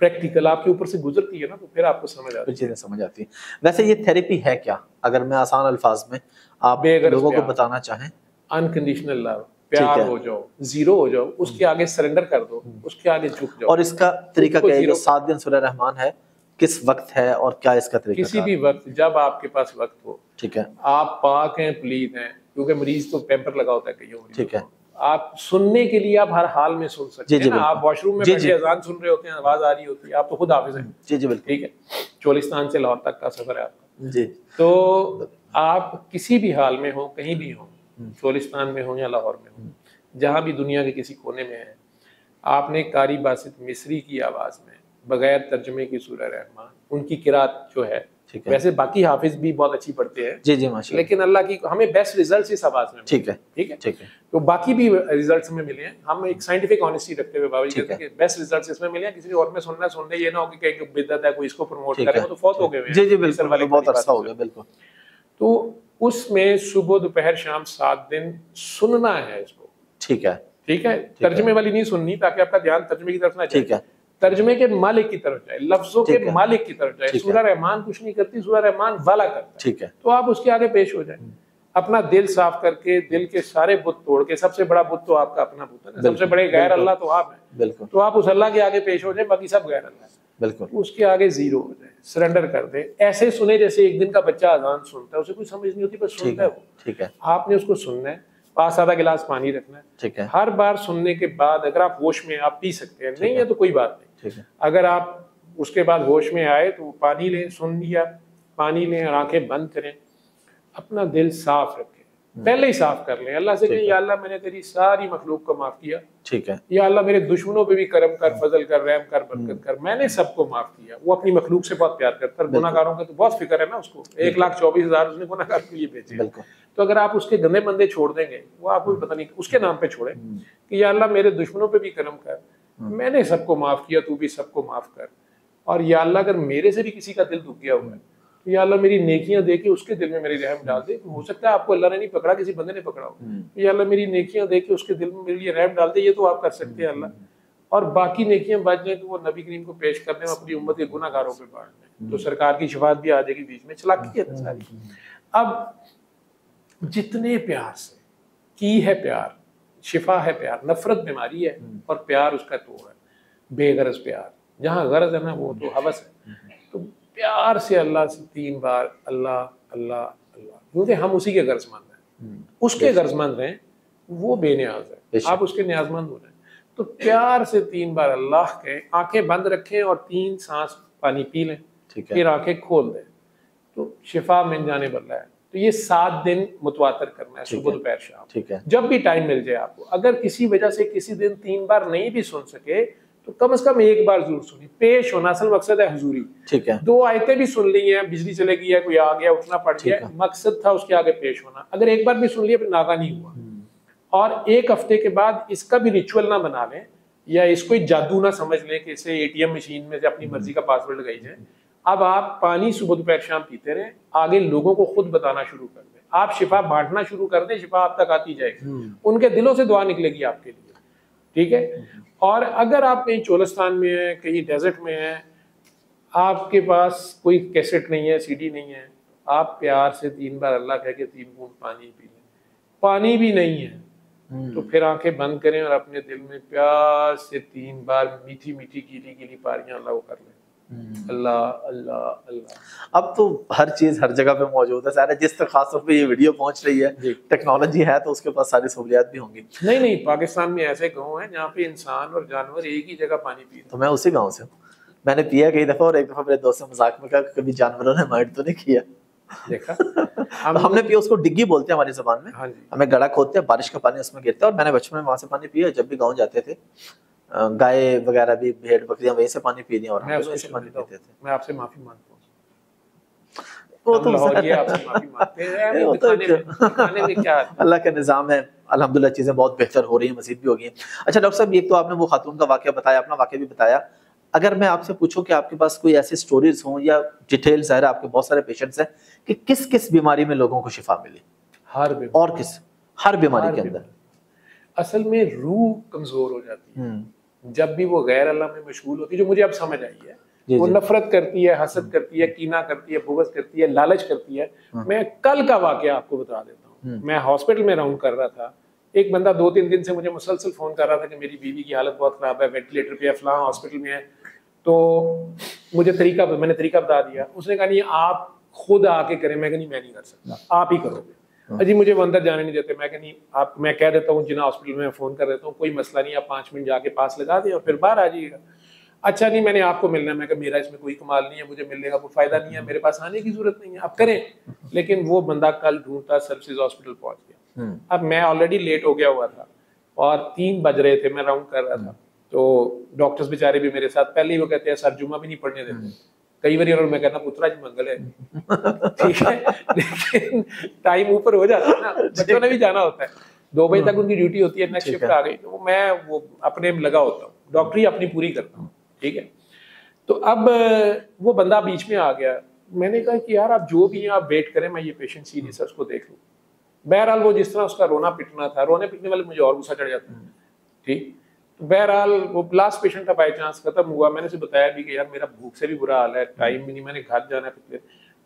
प्रैक्टिकल आपके ऊपर से गुजरती है ना, तो फिर आपको समझ आती है, चीजें समझ आती है। वैसे ये थेरेपी है क्या, अगर मैं आसान अल्फाज में आप लोगों को बताना चाहें? अनकंडीशनल लव, प्यार हो जाओ, जीरो हो जाओ, उसके आगे सरेंडर कर दो, उसके आगे झुक जाओ। और इसका तरीका क्या है? 7 दिन सूरह रहमान है, किस वक्त है और क्या इसका तरीका? किसी भी वक्त, जब आपके पास वक्त हो। ठीक है, आप पाक हैं, प्लीज हैं, क्योंकि मरीज तो पैम्पर लगा होता है कईयों मरीजों। ठीक है, आप सुनने के लिए आप हर हाल में सुन सकते हैं ना। आप वॉशरूम में बैठे अजान सुन रहे होते हैं, आवाज आ रही होती है, आप तो खुद हाफिज हैं। जी जी बिल्कुल, ठीक है। चोलिस्तान से लाहौर तक का सफर है आपका जी। तो आप किसी भी हाल में हो, कहीं भी हो, चोलिस्तान में हो या लाहौर में हो, जहां भी दुनिया के किसी कोने में है, आपने कारी बासित मिस्री की आवाज में बगैर तर्जमे की सूरह रहमान, उनकी किरात जो है, वैसे बाकी हाफिज भी बहुत अच्छी पढ़ते हैं जी जी माशाल्लाह, लेकिन अल्लाह की हमें बेस्ट रिजल्ट्स इस आवाज में। ठीक है, ठीक है, ठीक है। तो बाकी भी रिजल्ट्स हमें मिले हैं, हम एक साइंटिफिक ऑनेस्टी रखते हुए बाबा जी कहते हैं कि बेस्ट रिजल्ट्स इसमें मिले हैं। किसी और में सुनना ये ना हो कि कहीं बिदअत है, कोई इसको प्रमोट करे, वो तो फौत हो गए हैं। जी जी बिल्कुल, बहुत अरसा हो गया बिल्कुल। तो उसमें सुबह दोपहर शाम 7 दिन सुनना है इसको। ठीक है, ठीक है, तर्जमे वाली नहीं सुननी, ताकि आपका ध्यान तर्जमे की तरफ ना जाए। ठीक है, तर्जमे के मालिक की तरफ जाए, लफ्जों के मालिक की तरफ जाए। सूरह रहमान कुछ नहीं करती, सूरह रहमान वाला करता है। ठीक है, तो आप उसके आगे पेश हो जाए, अपना दिल साफ करके, दिल के सारे बुत तोड़ के। सबसे बड़ा बुत तो आपका अपना बुत है, सबसे बड़े गैर अल्लाह तो आप हैं। बिल्कुल, तो आप उस अल्लाह के आगे पेश हो जाए, बाकी सब गैर अल्लाह है। बिल्कुल, उसके आगे जीरो हो जाए, सरेंडर कर दे। ऐसे सुने जैसे एक दिन का बच्चा अजान सुनता है, उसे कोई समझ नहीं होती, बस सुनता है वो। ठीक है, आपने उसको सुनना है, पास आधा गिलास पानी रखना है। ठीक है, हर बार सुनने के बाद अगर आप होश में, आप पी सकते हैं, नहीं है तो कोई बात नहीं। ठीक है, अगर आप उसके बाद होश में आए तो पानी लें, सुन लिया, पानी लें और आंखें बंद करें, अपना दिल साफ रखें, पहले ही साफ कर लें। अल्लाह से कहें, या अल्लाह मैंने तेरी सारी मखलूक को माफ किया। ठीक है, या अल्लाह मेरे दुश्मनों पे भी करम कर, फजल कर, रहम कर, बरकत कर, मैंने सबको माफ किया। वो अपनी मखलूक से बहुत प्यार करता है, गुनाहगारों का तो बहुत फिक्र है ना उसको। 1,24,000 उसने गुनाहगार के लिए भेजे। तो अगर आप उसके गंदे बंदे छोड़ देंगे, वो आपको भी पता नहीं उसके नाम पे छोड़े कि या अल्लाह मेरे दुश्मनों पे भी करम कर, मैंने सबको माफ किया, तू भी सबको माफ कर। और या अल्लाह अगर मेरे से भी किसी का दिल दुख गया हुआ है, तो या अल्लाह मेरी नेकियां दे के उसके दिल में मेरी रहम डाल दे। हो सकता है आपको अल्लाह ने नहीं पकड़ा, किसी बंदे ने पकड़ा हो, तो या अल्लाह मेरी नेकियां दे के उसके दिल में मेरे लिए रहम डाल दे। ये तो आप कर सकते हैं अल्लाह। और बाकी नेकियां बच जाए तो वो नबी करीम को पेश करने में अपनी उम्मत के गुनाहगारों पे बांट दें, तो सरकार की शफाअत भी आ जाएगी बीच में। चलाकी है सारी। अब जितने प्यार से की है प्यार, शिफा है प्यार, नफरत बीमारी है और प्यार उसका तोड़ है, बेगरज प्यार। जहाँ गरज है ना वो तो हवस है। तो प्यार से अल्लाह से 3 बार अल्लाह अल्लाह अल्लाह, क्योंकि हम उसी के गर्जमंद हैं, उसके गर्जमंद हैं, वो बेनियाज है, आप उसके न्याजमंद हो रहे हैं। तो प्यार से 3 बार अल्लाह कहें, आंखें बंद रखें और 3 सांस पानी पी लें, फिर आंखें खोल दें, तो शिफा मिल जाने वाला है। तो ये 7 दिन मुतवातर करना है, सुबह दोपहर शाम। ठीक है, जब भी टाइम मिल जाए आपको। अगर किसी वजह से किसी दिन 3 बार नहीं भी सुन सके तो कम से कम 1 बार जरूर सुनी। पेश होना असल मकसद है हुजूरी। ठीक है, 2 आयतें भी सुन ली हैं, बिजली चले गई है, कोई आ गया, उठना पड़ गया, मकसद था उसके आगे पेश होना। अगर एक बार भी सुन लिया फिर नागा नहीं हुआ। और 1 हफ्ते के बाद इसका भी रिचुअल ना बना लें या इसको जादू ना समझ लें कि इसे ATM मशीन में से अपनी मर्जी का पासवर्ड लगाई जाए। अब आप पानी सुबह दोपहर शाम पीते रहें, आगे लोगों को खुद बताना शुरू कर दें। आप शिफा बांटना शुरू कर दें, शिफा आप तक आती जाएगी, उनके दिलों से दुआ निकलेगी आपके लिए। ठीक है। और अगर आप कहीं चोलिस्तान में है, कहीं डेजर्ट में है, आपके पास कोई कैसेट नहीं है, CD नहीं है, आप प्यार से 3 बार अल्लाह कह के 3 बूंद पानी पी लें। पानी भी नहीं है तो फिर आंखें बंद करें और अपने दिल में प्यार से 3 बार मीठी मीठी गीली गीली पारियां अल्लाह को कर लें। अल्लाह अल्लाह अल्लाह। अब तो हर चीज हर जगह पे मौजूद है, सारा जिस तक खास तौर पे ये वीडियो पहुंच रही है, टेक्नोलॉजी है तो उसके पास सारी सहूलियात भी होंगी। नहीं, पाकिस्तान में ऐसे गाँव हैं जहाँ पे इंसान और जानवर एक ही जगह पानी पी। तो मैं उसी गाँव से हूँ, मैंने पिया कई दफा, और एक दफा मेरे दोस्त ने मजाक में कहा कभी जानवरों ने माइंड तो नहीं किया। देखा तो हमने पिया, उसको डिग्गी बोलते हैं हमारी जुबान में। हाँ, हमें गड़ा खोदते हैं, बारिश का पानी उसमें गिरता है, और मैंने बचपन में वहां से पानी पिया। जब भी गाँव जाते थे, गाय वगैरह भी, भेड़ बकरियां वहीं से पानी पी दी और हम वहीं से पानी पीते थे। मैं आपसे माफी मांगता हूँ, वो तो आपसे माफी मांगते हैं, वो तो अल्लाह का निजाम है। अल्हम्दुलिल्लाह चीजें बहुत बेहतर हो रही हैं, मजीद भी हो गई हैं। अच्छा डॉक्टर साहब, एक तो आपने वो खातून का वाकया बताया, अपना वाकया भी बताया। अगर मैं आपसे पूछूं कि आपके पास कोई ऐसी स्टोरीज हों या डिटेल, ज़ाहिर है आपके बहुत सारे पेशेंट्स हैं, कि किस किस बीमारी में लोगों को शिफा मिली? हर बीमारी के अंदर असल में रूह कमजोर हो जाती है जब भी वो गैर अल्लाह में मशगूल होती है, जो मुझे अब समझ आई है। वो नफरत करती है, हसद करती है, कीना करती है, बुग़्ज़ करती है, लालच करती है। मैं कल का वाकया आपको बता देता हूँ। मैं हॉस्पिटल में राउंड कर रहा था, एक बंदा 2-3 दिन से मुझे मुसलसल फोन कर रहा था कि मेरी बीवी की हालत बहुत खराब है, वेंटिलेटर पे है, फलां हॉस्पिटल में है। तो मैंने तरीका बता दिया। उसने कहा नहीं आप खुद आके करें। मैं कहा नहीं, मैं नहीं कर सकता, आप ही करोगे। अजी मुझे वो अंदर जाने नहीं देते। मैं कहा नहीं, आप, मैं कह देता हूँ जिना हॉस्पिटल में फ़ोन कर देता हूँ, कोई मसला नहीं, आप 5 मिनट जाके पास लगा दें और फिर बाहर आ जाइएगा। अच्छा नहीं, मैंने आपको मिलना है। मैं कहा मेरा इसमें कोई कमाल नहीं है, मुझे मिलने का कोई फ़ायदा नहीं है, मेरे पास आने की ज़रूरत नहीं है, आप करें। लेकिन वो बंदा कल ढूंढता सर्विसेज हॉस्पिटल पहुँच गया। अब मैं ऑलरेडी लेट हो गया हुआ था और 3 बज रहे थे, मैं राउंड कर रहा था। तो डॉक्टर्स बेचारे भी मेरे साथ, पहले ही वो कहते हैं सर जुम्मा भी नहीं पढ़ने देते कई बार, और मैं कहता पुत्रा जी मंगल है। ठीक है, लेकिन टाइम ऊपर हो जाता है ना, बच्चों ने भी जाना होता है। 2 बजे तक उनकी ड्यूटी होती है, नेक्स्ट शिफ्ट आ गई तो मैं वो अपने में लगा होता हूँ, डॉक्टरी अपनी पूरी करता हूँ। ठीक है, तो अब वो बंदा बीच में आ गया। मैंने कहा कि यार आप जो भी हैं आप वेट करें, मैं ये पेशेंट सीरियस है उसको देख लूँ। बहरहाल वो जिस तरह उसका रोना पिटना था, रोने पिटने वाले मुझे और गुस्सा चढ़ जाता है। ठीक, बहरहाल वो लास्ट पेशेंट था, बाई चांस खत्म हुआ। मैंने उसे बताया भी कि यार मेरा भूख से भी बुरा हाल है, टाइम भी नहीं, मैंने घर जाना है पिछले।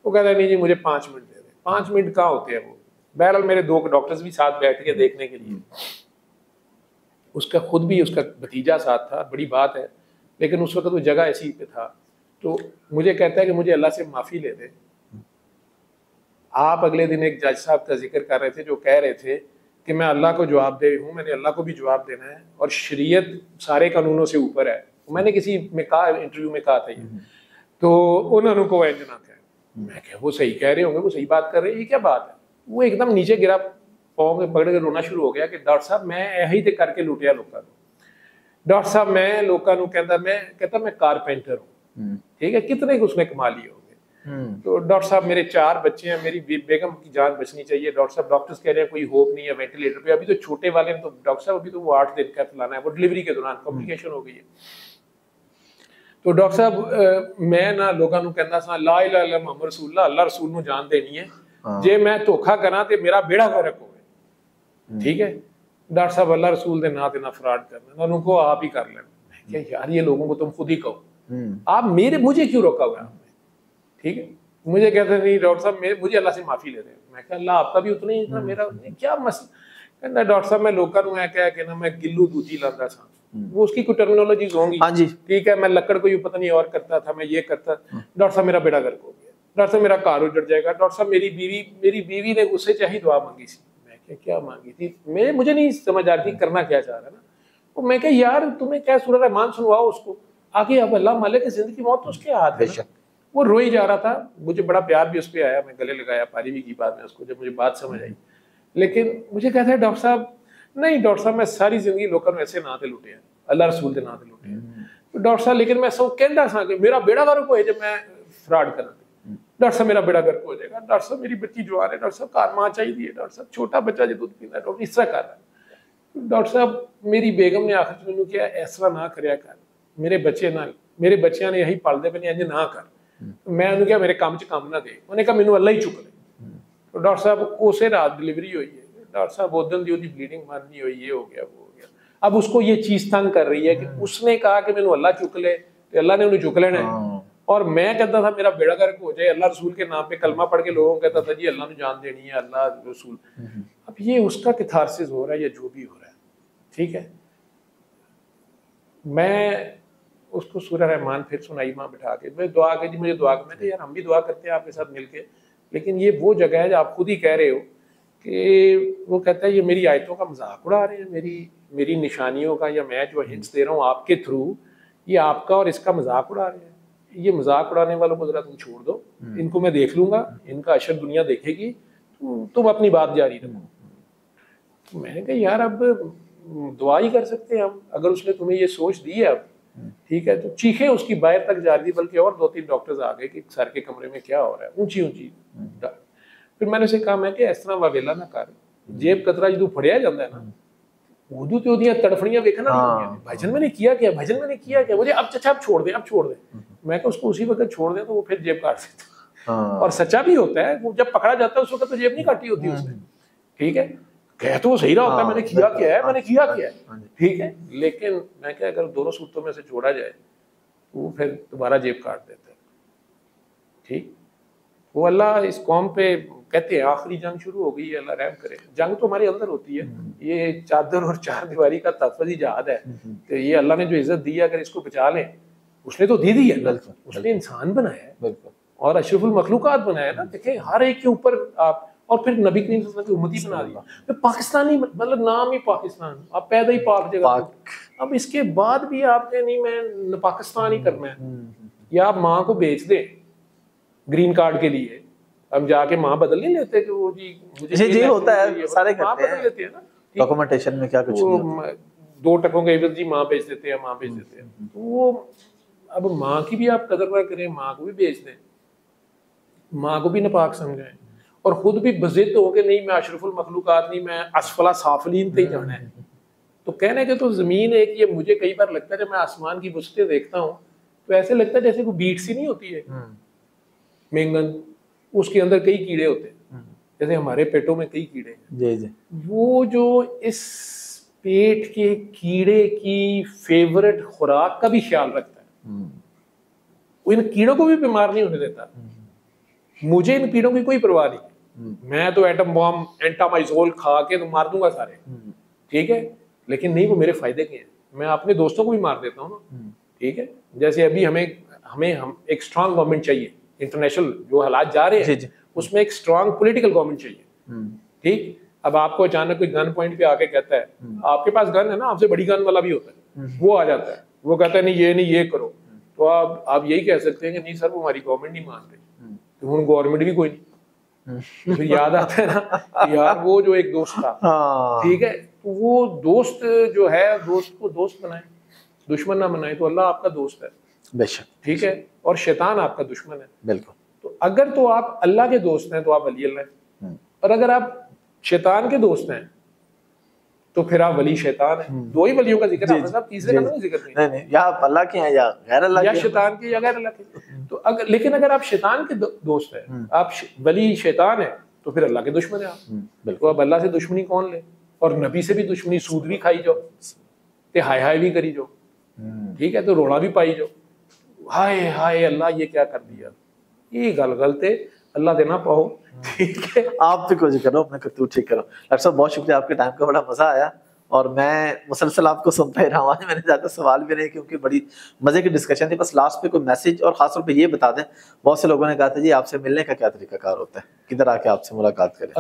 वो कहता नहीं जी मुझे 5 मिनट दे दे। 5 मिनट कहाँ होते हैं वो। बहरहाल मेरे 2 डॉक्टर्स भी साथ बैठ के देखने के लिए, उसका खुद भी उसका भतीजा साथ था, बड़ी बात है। लेकिन उस वक्त वो जगह ऐसी पे था, तो मुझे कहता है कि मुझे अल्लाह से माफ़ी ले दे। आप अगले दिन एक जज साहब का जिक्र कर रहे थे जो कह रहे थे कि मैं अल्लाह को जवाब दे हूँ, मैंने अल्लाह को भी जवाब देना है और शरीयत सारे कानूनों से ऊपर है। मैंने किसी में कहा, इंटरव्यू में कहा था ये, तो उन्होंने को एंड ना कहा। मैं क्या वो सही कह रहे होंगे, वो सही बात कर रहे हैं, ये क्या बात है। वो एकदम नीचे गिरा, पाँव में पकड़ के रोना शुरू हो गया कि डॉक्टर साहब मैं यही तो करके लुटिया लोगों को। डॉक्टर साहब मैं लोगों को कहता मैं कारपेंटर हूँ। ठीक है, कितने उसने कमा लिए होंगे। तो डॉक्टर साहब मेरे 4 बच्चे हैं, मेरी बेगम की जान बचनी चाहिए। डॉक्टर साहब डॉक्टर्स कह रहे हैं कोई होप नहीं है वेंटिलेटर पे। अभी तो छोटे वाले तो डॉक्टर साहब अभी तो वो 8 दिन का फलाना है, वो डिलीवरी के दौरान कॉम्प्लिकेशन हो गई है। तो डॉक्टर साहब मैं ना लोगों को कहना सा ला इलाहा इल्लल्लाह मुहम्मद रसूलुल्लाह, अल्लाह रसूल नूं जान देनी है, जे मैं धोखा करा तो मेरा बेड़ा गर्क होवे। ठीक है, डॉक्टर साहब अल्लाह रसूल दे नां ते ना फ्रॉड करना, उनको आप ही कर लेना। क्या यार ये लोगों को तुम खुद ही कहो, आप मुझे क्यों रोका हुआ आपने। ठीक है, मुझे कहते नहीं डॉक्टर साहब मुझे अल्लाह से माफी ले दे। मैं कहा अल्लाह आपका भी उतना ही, मेरा क्या मसला। कहना डॉक्टर साहब मैं लोगों को कह के ना मैं गिल्लू दूजी लाता था, वो उसकी कोई टर्मिनोलॉजीज होंगी। हाँ जी, ठीक है, मैं लकड़ को पता नहीं और करता था, मैं ये करता। डॉक्टर साहब मेरा बेड़ा गर्क हो गया, डॉक्टर साहब मेरा कार उजड़ जाएगा। डॉक्टर साहब मेरी बीवी ने उससे चाहे दुआ मांगी थी। मैं क्या मांगी थी, मुझे नहीं समझ आ रही थी करना क्या चाह रहा ना। तो मैं कहा यार तुम्हें क्या सूरह रहमान सुनवाओ उसको आगे, अब अल्लाह मालिक की जिंदगी मौत तो उसके हाथ है। वो रोई जा रहा था, मुझे बड़ा प्यार भी उस पर आया, मैं गले लगाया, पारी भी की बाद में उसको जब मुझे बात समझ आई। लेकिन मुझे कहता है डॉक्टर साहब, नहीं डॉक्टर साहब मैं सारी जिंदगी लोगों में ऐसे ना ते लुटे हैं, अल्लाह रसूल के ना ते लुटे हैं। तो डॉक्टर साहब लेकिन मैं सब कहता सा कि मेरा बेड़ा गर्क हो जब मैं फ्रॉड करा, डॉक्टर साहब मेरा बेड़ा गर्क हो जाएगा, डॉक्टर साहब मेरी बच्ची जवान है, डॉक्टर साहब कार मां चाहिए, डॉक्टर साहब छोटा बच्चा जो दूध पीता है, डॉक्टर इस तरह कर रहा है। डॉक्टर साहब मेरी बेगम ने आखिर मैंने किया ऐसा ना करया कर, मेरे बच्चों ने यही पालते पे इंज ना कर। मैं उन्होंने कहा मेरे काम च काम ना दे, उन्हें कहा मैनू अल्लाह ही चुक ले। तो डॉक्टर साहब उसे रात डिलीवरी हुई है, डॉक्टर साहब उदन दी ब्लीडिंग बंद नहीं हुई, ये हो गया वो हो गया। अब उसको ये चीज तंग कर रही है कि उसने कहा कि मैनू अल्लाह चुक ले, तो अल्लाह ने उन्हें चुक लेना है। और मैं कहता था मेरा बेड़ा गर्क हो जाए, अल्लाह रसूल के नाम पे कलमा पढ़ के लोगों को कहता था जी अल्लाह ने जान देनी है, अल्लाह रसूल। अब ये उसका कैथारसिस हो रहा है या जो भी हो रहा है, ठीक है। मैं उसको सूरह रहमान फिर सुनाई माँ बिठा के, मैं दुआ की, मुझे दुआ कर, मैं यार हम भी दुआ करते हैं आपके साथ मिलके, लेकिन ये वो जगह है जो आप खुद ही कह रहे हो कि वो कहता है ये मेरी आयतों का मजाक उड़ा रहे हैं, मेरी निशानियों का, या मैं जो हिंट्स दे रहा हूँ आपके थ्रू, ये आपका और इसका मजाक उड़ा रहे हैं। ये मजाक उड़ाने वालों को जरा तुम छोड़ दो, इनको मैं देख लूंगा, इनका अशर दुनिया देखेगी, तुम अपनी बात जारी रखो। मैंने कहा यार अब दुआ ही कर सकते हैं हम, अगर उसने तुम्हें ये सोच दी है अब, ठीक है। तो चीखें उसकी बाहर तक जा रही थी, बल्कि और 2-3 डॉक्टर्स आ गए कि सर के कमरे में क्या हो रहा है, ऊंची ऊंची। फिर मैंने उसे कहा मैं कि इस तरह वावेला ना कर, जेब कतरा जो फड़िया जाता है ना, उदू ते ओदियां तड़फड़ियां देखना नहीं, भाईजान मैंने किया क्या, भाईजान मैंने किया क्या, मुझे अब चाचा अब छोड़ दे, अब छोड़ दे। मैं कहा उसको उसी वक्त छोड़ दे तो वो फिर जेब काट देता। और सच्चा भी होता है, वो जब पकड़ा जाता है उस वक्त तो जेब नहीं काटी होती उसने, ठीक है। कह तो वो सही रहा होता है मैंने किया क्या है, मैंने किया क्या है, ठीक है। लेकिन मैं क्या, अगर दोनों सूरतों में से छोड़ा जाए तो वो फिर दोबारा जेब काट देता है, ठीक। वो अल्लाह इस कौम पे कहते हैं आखिरी जंग शुरू हो गई है, अल्लाह रहम करे। जंग तो हमारे अंदर होती है, ये चादर और चार दीवारी का तहफ़्फ़ुज़ जिहाद है। तो ये अल्लाह ने जो इज्जत दी है, अगर इसको बचा लें, उसने तो दी है ना, उसने इंसान बनाया है और अशरफुल मखलूकात बनाया ना। देखें हर एक के ऊपर आप, और फिर नबी करीम सल्लल्लाहु अलैहि वसल्लम की उम्मती बना दिया। तो पाकिस्तानी मतलब नाम ही पाकिस्तान, आप पैदा ही पाक जगह, अब इसके बाद भी आपने नहीं मैं पाकिस्तान ही करना है, या आप माँ को बेच दें ग्रीन कार्ड के लिए, हम जाके माँ बदल नहीं लेते कि वो जी मुझे जी होता है, सारे करते हैं, लेते हैं ना डॉक्यूमेंटेशन में क्या कुछ नहीं, 2 टकों के एवज जी माँ बेच देते हैं, माँ बेच देते हैं। तो वो अब माँ की भी आप कदर ना करें, माँ को भी बेच दें, माँ को भी नापाक समझें, और खुद भी बजिद हो के नहीं मैं अशरफुल मखलूकात नहीं, मैं असफला साफलीन पे ही जाना है। तो कहने के तो जमीन है कि ये मुझे कई बार लगता है जब मैं आसमान की वसतें देखता हूँ तो ऐसे लगता है जैसे कोई बीट सी नहीं होती है मेंगन, उसके अंदर कई कीड़े होते हैं, जैसे हमारे पेटों में कई कीड़े हैं। जी जी। वो जो इस पेट के कीड़े की फेवरेट खुराक का भी ख्याल रखता है, वो इन कीड़ों को भी बीमार नहीं होने देता। मुझे इन कीड़ों की कोई परवाह नहीं, मैं तो एटम बॉम्ब एंटामाइजोल खा के तो मार दूंगा सारे, ठीक है। लेकिन नहीं, वो मेरे फायदे के हैं, मैं अपने दोस्तों को भी मार देता हूँ ना, ठीक है। जैसे अभी हमें एक स्ट्रांग गवर्नमेंट चाहिए, इंटरनेशनल जो हालात जा रहे हैं उसमें एक स्ट्रांग पॉलिटिकल गवर्नमेंट चाहिए, ठीक। अब आपको अचानक कोई गन पॉइंट पे आके कहता है आपके पास गन है ना, आपसे बड़ी गन वाला भी होता है, वो आ जाता है, वो कहता है नहीं ये करो, तो आप यही कह सकते हैं कि नहीं सर वो हमारी गवर्नमेंट नहीं मान रही, तो हूँ गवर्नमेंट भी कोई नहीं। फिर याद आता है ना यार वो जो एक दोस्त था, ठीक है, तो वो दोस्त जो है, दोस्त को दोस्त बनाए, दुश्मन ना बनाए। तो अल्लाह आपका दोस्त है बेशक, ठीक है, और शैतान आपका दुश्मन है, बिल्कुल। तो अगर तो आप अल्लाह के दोस्त हैं तो आप वली अल्लाह हैं, और अगर आप शैतान के दोस्त हैं तो फिर आप वली शैतान हैं। दो ही वलियों का जिक्र है साहब, तीसरे का नहीं जिक्र नहीं, या आप अल्लाह के हैं या गैर अल्लाह के, या शैतान के या गैर अल्लाह के। तो अगर लेकिन अगर आप शैतान के दोस्त हैं, आप वली शैतान है, तो फिर अल्लाह के दुश्मन है आप। तो अब अल्लाह से दुश्मनी कौन ले, और नबी से भी दुश्मनी, सूद भी खाई जाओ, ते हाय भी करी जाओ, ठीक है, तो रोना भी पाई जाओ, हाय हाय अल्लाह ये क्या कर दिया, ये गल गलत है, अल्लाह देना पाओ, ठीक है। आप भी कुछ करो, अपने करतूत ठीक करो। डॉक्टर साहब बहुत शुक्रिया, आपके टाइम का बड़ा मजा आया, और मैं मुसलसल आपको सुनता ही रहा हूँ, आज मैंने ज़्यादा सवाल भी नहीं, क्योंकि बड़ी मज़े की डिस्कशन थी। बस लास्ट पे कोई मैसेज, और ख़ास तौर पे ये बता दें, बहुत से लोगों ने कहा था जी आपसे मिलने का क्या तरीकाकार होता है, किधर आके आपसे मुलाकात करें।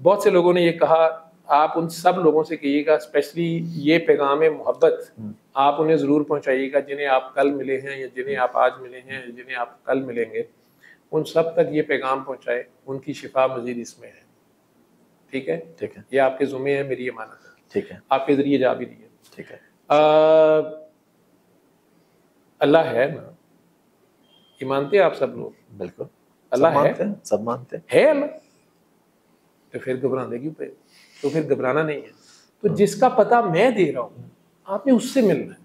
बहुत से लोगों ने ये कहा, आप उन सब लोगों से कहिएगा, स्पेशली ये पैगाम मोहब्बत आप उन्हें ज़रूर पहुंचाइएगा जिन्हें आप कल मिले हैं या जिन्हें आप आज मिले हैं, जिन्हें आप कल मिलेंगे, उन सब तक ये पैगाम पहुंचाए, उनकी शिफा मजीद इसमें है। ठीक है, ठीक है, ये आपके ज़ुम्मे है, मेरी अमानत है। ठीक है, आपके ज़रिए जा भी रही है। ठीक है, अल्लाह है ना, ये मानते हैं आप सब लोग? बिल्कुल, अल्लाह है, सब मानते हैं अल्लाह, तो फिर घबराने क्यों पे? तो फिर घबराना नहीं है। तो जिसका पता मैं दे रहा हूँ आपने उससे मिलना है।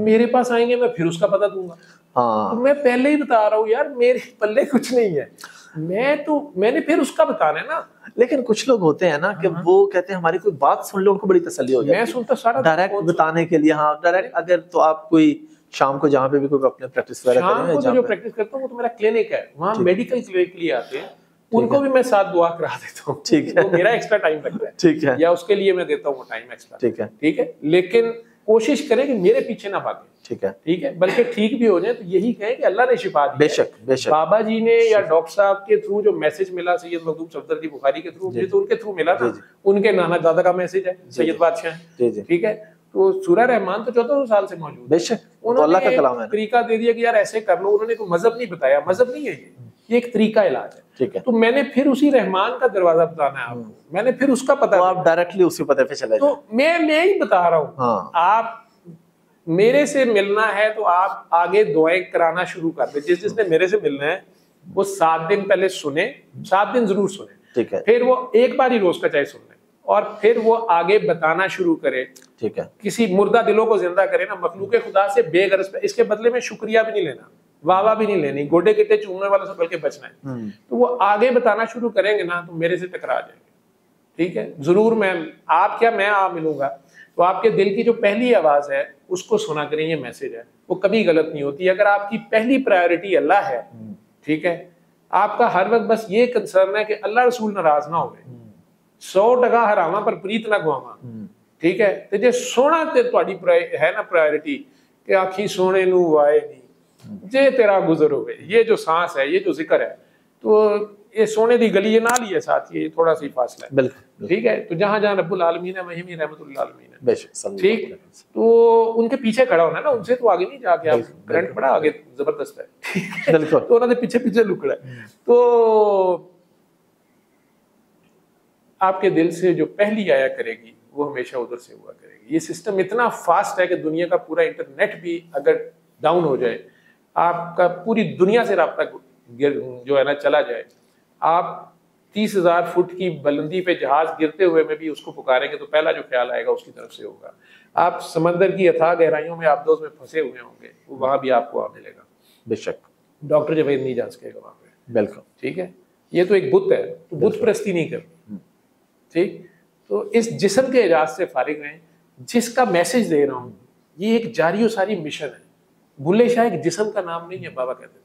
मेरे पास आएंगे मैं फिर उसका पता दूंगा। हाँ। तो मैं पहले ही बता रहा हूँ यार, मेरे पल्ले कुछ नहीं है, मैंने फिर उसका बताना है ना। लेकिन कुछ लोग होते हैं ना कि वो कहते हैं हमारी कोई बात सुन लो, उनको बड़ी तसल्ली हो जाती है। मैं सुनता सारा डायरेक्ट बताने के लिए। हाँ, डायरेक्ट। अगर तो आप कोई शाम को जहाँ पे भी कोई अपने प्रैक्टिस वगैरह करें, तो जो प्रैक्टिस करता हूँ वो तो मेरा क्लिनिक है, वहाँ मेडिकल क्लिनिक के लिए आते हैं, उनको भी मैं साथ दुआ करा देता हूँ। ठीक है, मेरा एक्स्ट्रा टाइम लगता है। ठीक है, या उसके लिए मैं देता हूँ वो टाइम एक्स्ट्रा। ठीक है, ठीक है, लेकिन कोशिश करें कि मेरे पीछे ना भागे। ठीक है, ठीक है, बल्कि ठीक भी हो जाए तो यही कहें कि अल्लाह ने शिफा दी। बेशक, बेशक। बाबा जी ने या डॉक्टर साहब के थ्रू जो मैसेज मिला सैयद मखदूम सफदरजंग बुखारी के थ्रू, मुझे तो उनके थ्रू मिला ना, उनके नाना दादा का मैसेज है, सैयद बादशाह। ठीक है, तो सूरह रहमान तो 1400 साल से मौजूद है। बेशक, उन्होंने अल्लाह का कलाम है। तरीका दे दिया कि यार ऐसे कर लो, उन्होंने कोई मजहब नहीं बताया, मजहब नहीं है ये एक तरीका इलाज है। ठीक है, तो मैंने फिर उसी रहमान का दरवाजा बताना है आपको, मैंने फिर उसका पता, तो आप डायरेक्टली उसी पते पे चले जाए। तो मैं ही बता रहा हूँ। हाँ। आप मेरे से मिलना है तो आप आगे दुआएं कराना शुरू कर दे। जिसने मेरे से मिलना है वो 7 दिन पहले सुने, 7 दिन जरूर सुने। ठीक है, फिर वो एक बार ही रोज का चाहे सुन ले और फिर वो आगे बताना शुरू करे। ठीक है, किसी मुर्दा दिलों को जिंदा करे ना, मखलूक खुदा से बेगरज, इसके बदले में शुक्रिया भी नहीं लेना, वाह भी नहीं लेनी, गोडे गिट्टे चूमने वालों से बल्कि बचना है। तो वो आगे बताना शुरू करेंगे ना तो मेरे से टकरा जाएंगे। ठीक है, जरूर मैं आप मिलूंगा तो आपके दिल की जो पहली आवाज है उसको सुना करें। ये मैसेज है, वो कभी गलत नहीं होती। अगर आपकी पहली प्रायोरिटी अल्लाह है, ठीक है, आपका हर वक्त बस ये कंसर्न है कि अल्लाह रसूल नाराज ना हो, 100% हरामा पर प्रीत ना गुआवा। ठीक है, तो जे सोना ते तुहाडी है ना प्रायोरिटी कि आखी सोने नू वाए नहीं जे तेरा गुजर होवे, ये जो सांस है, ये जो जिक्र है, तो ये सोने दी गली ये नाल ही है, साथ ये थोड़ा सी फासला है। बिल्कुल, ठीक है, तो जहां जहां रब्बुल आलमीन है वहीं रहमतुल आलमीन है। बेशक, ठीक, तो उनके पीछे खड़ा होना है ना, उनसे तो आगे नहीं जाके आप करंट बड़ा आगे जबरदस्त है। ठीक है, तो उन्होंने पीछे पीछे लुकड़ा है। तो आपके दिल से जो पहली आया करेगी वो हमेशा उधर से हुआ करेगी। ये सिस्टम इतना फास्ट है कि दुनिया का पूरा इंटरनेट भी अगर डाउन हो जाए, आपका पूरी दुनिया से राब्ता जो है ना चला जाए, आप 30,000 फुट की बुलंदी पे जहाज गिरते हुए में भी उसको पुकारेंगे तो पहला जो ख्याल आएगा उसकी तरफ से होगा। आप समंदर की अथाह गहराइयों में आप दोस्त में फंसे हुए होंगे, वो वहां भी आपको आ मिलेगा। बेशक, डॉक्टर जवेद नहीं जा सकेगा वहां पे। बिल्कुल, ठीक है, ये तो एक बुत है, तो बुत परस्ती नहीं करनी। ठीक, तो इस जिस्म के इजाज से फारिग रहें। जिसका मैसेज दे रहा हूँ ये एक जारी सारी मिशन है। बुल्ले शाह एक जिस्म का नाम नहीं है, बाबा कहते थे।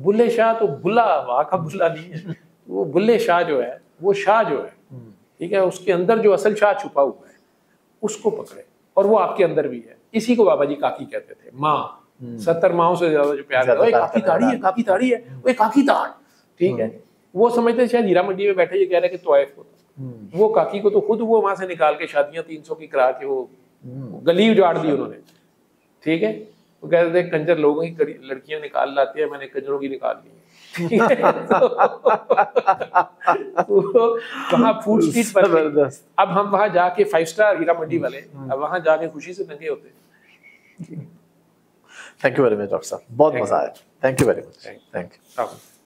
बुल्ले शाह तो बुल्ला, वहां का बुल्ला नहीं है, वो बुल्ले शाह जो है, वो शाह जो है, ठीक है, उसके अंदर जो असल शाह छुपा हुआ है उसको पकड़े, और वो आपके अंदर भी है। इसी को बाबा जी काकी कहते थे, माँ। 70 माओं से ज्यादा जो प्यार है, काकी ताड़ी है, काकी ताड़ी है, वो काकी ताड़। ठीक है, वो समझते शायद हीरा मंडी में बैठे ये कह रहे कि तोइफ को, वो काकी को तो खुद वो वहां से निकाल के शादियां 300 की करा के वो गली उजाड़ दी उन्होंने। ठीक है, वो कहते थे कंजर लोगों की लड़कियां निकाल लाते हैं, मैंने कंजरों की निकाल ली। तो वहाँ फूड स्ट्रीट पर अब हम वहां जाके 5 स्टार हीरा मंडी वाले अब वहां जाके खुशी से नंगे होते। Thank you very much doctor साहब, बहुत मजा आया। Thank you very much. Thank you.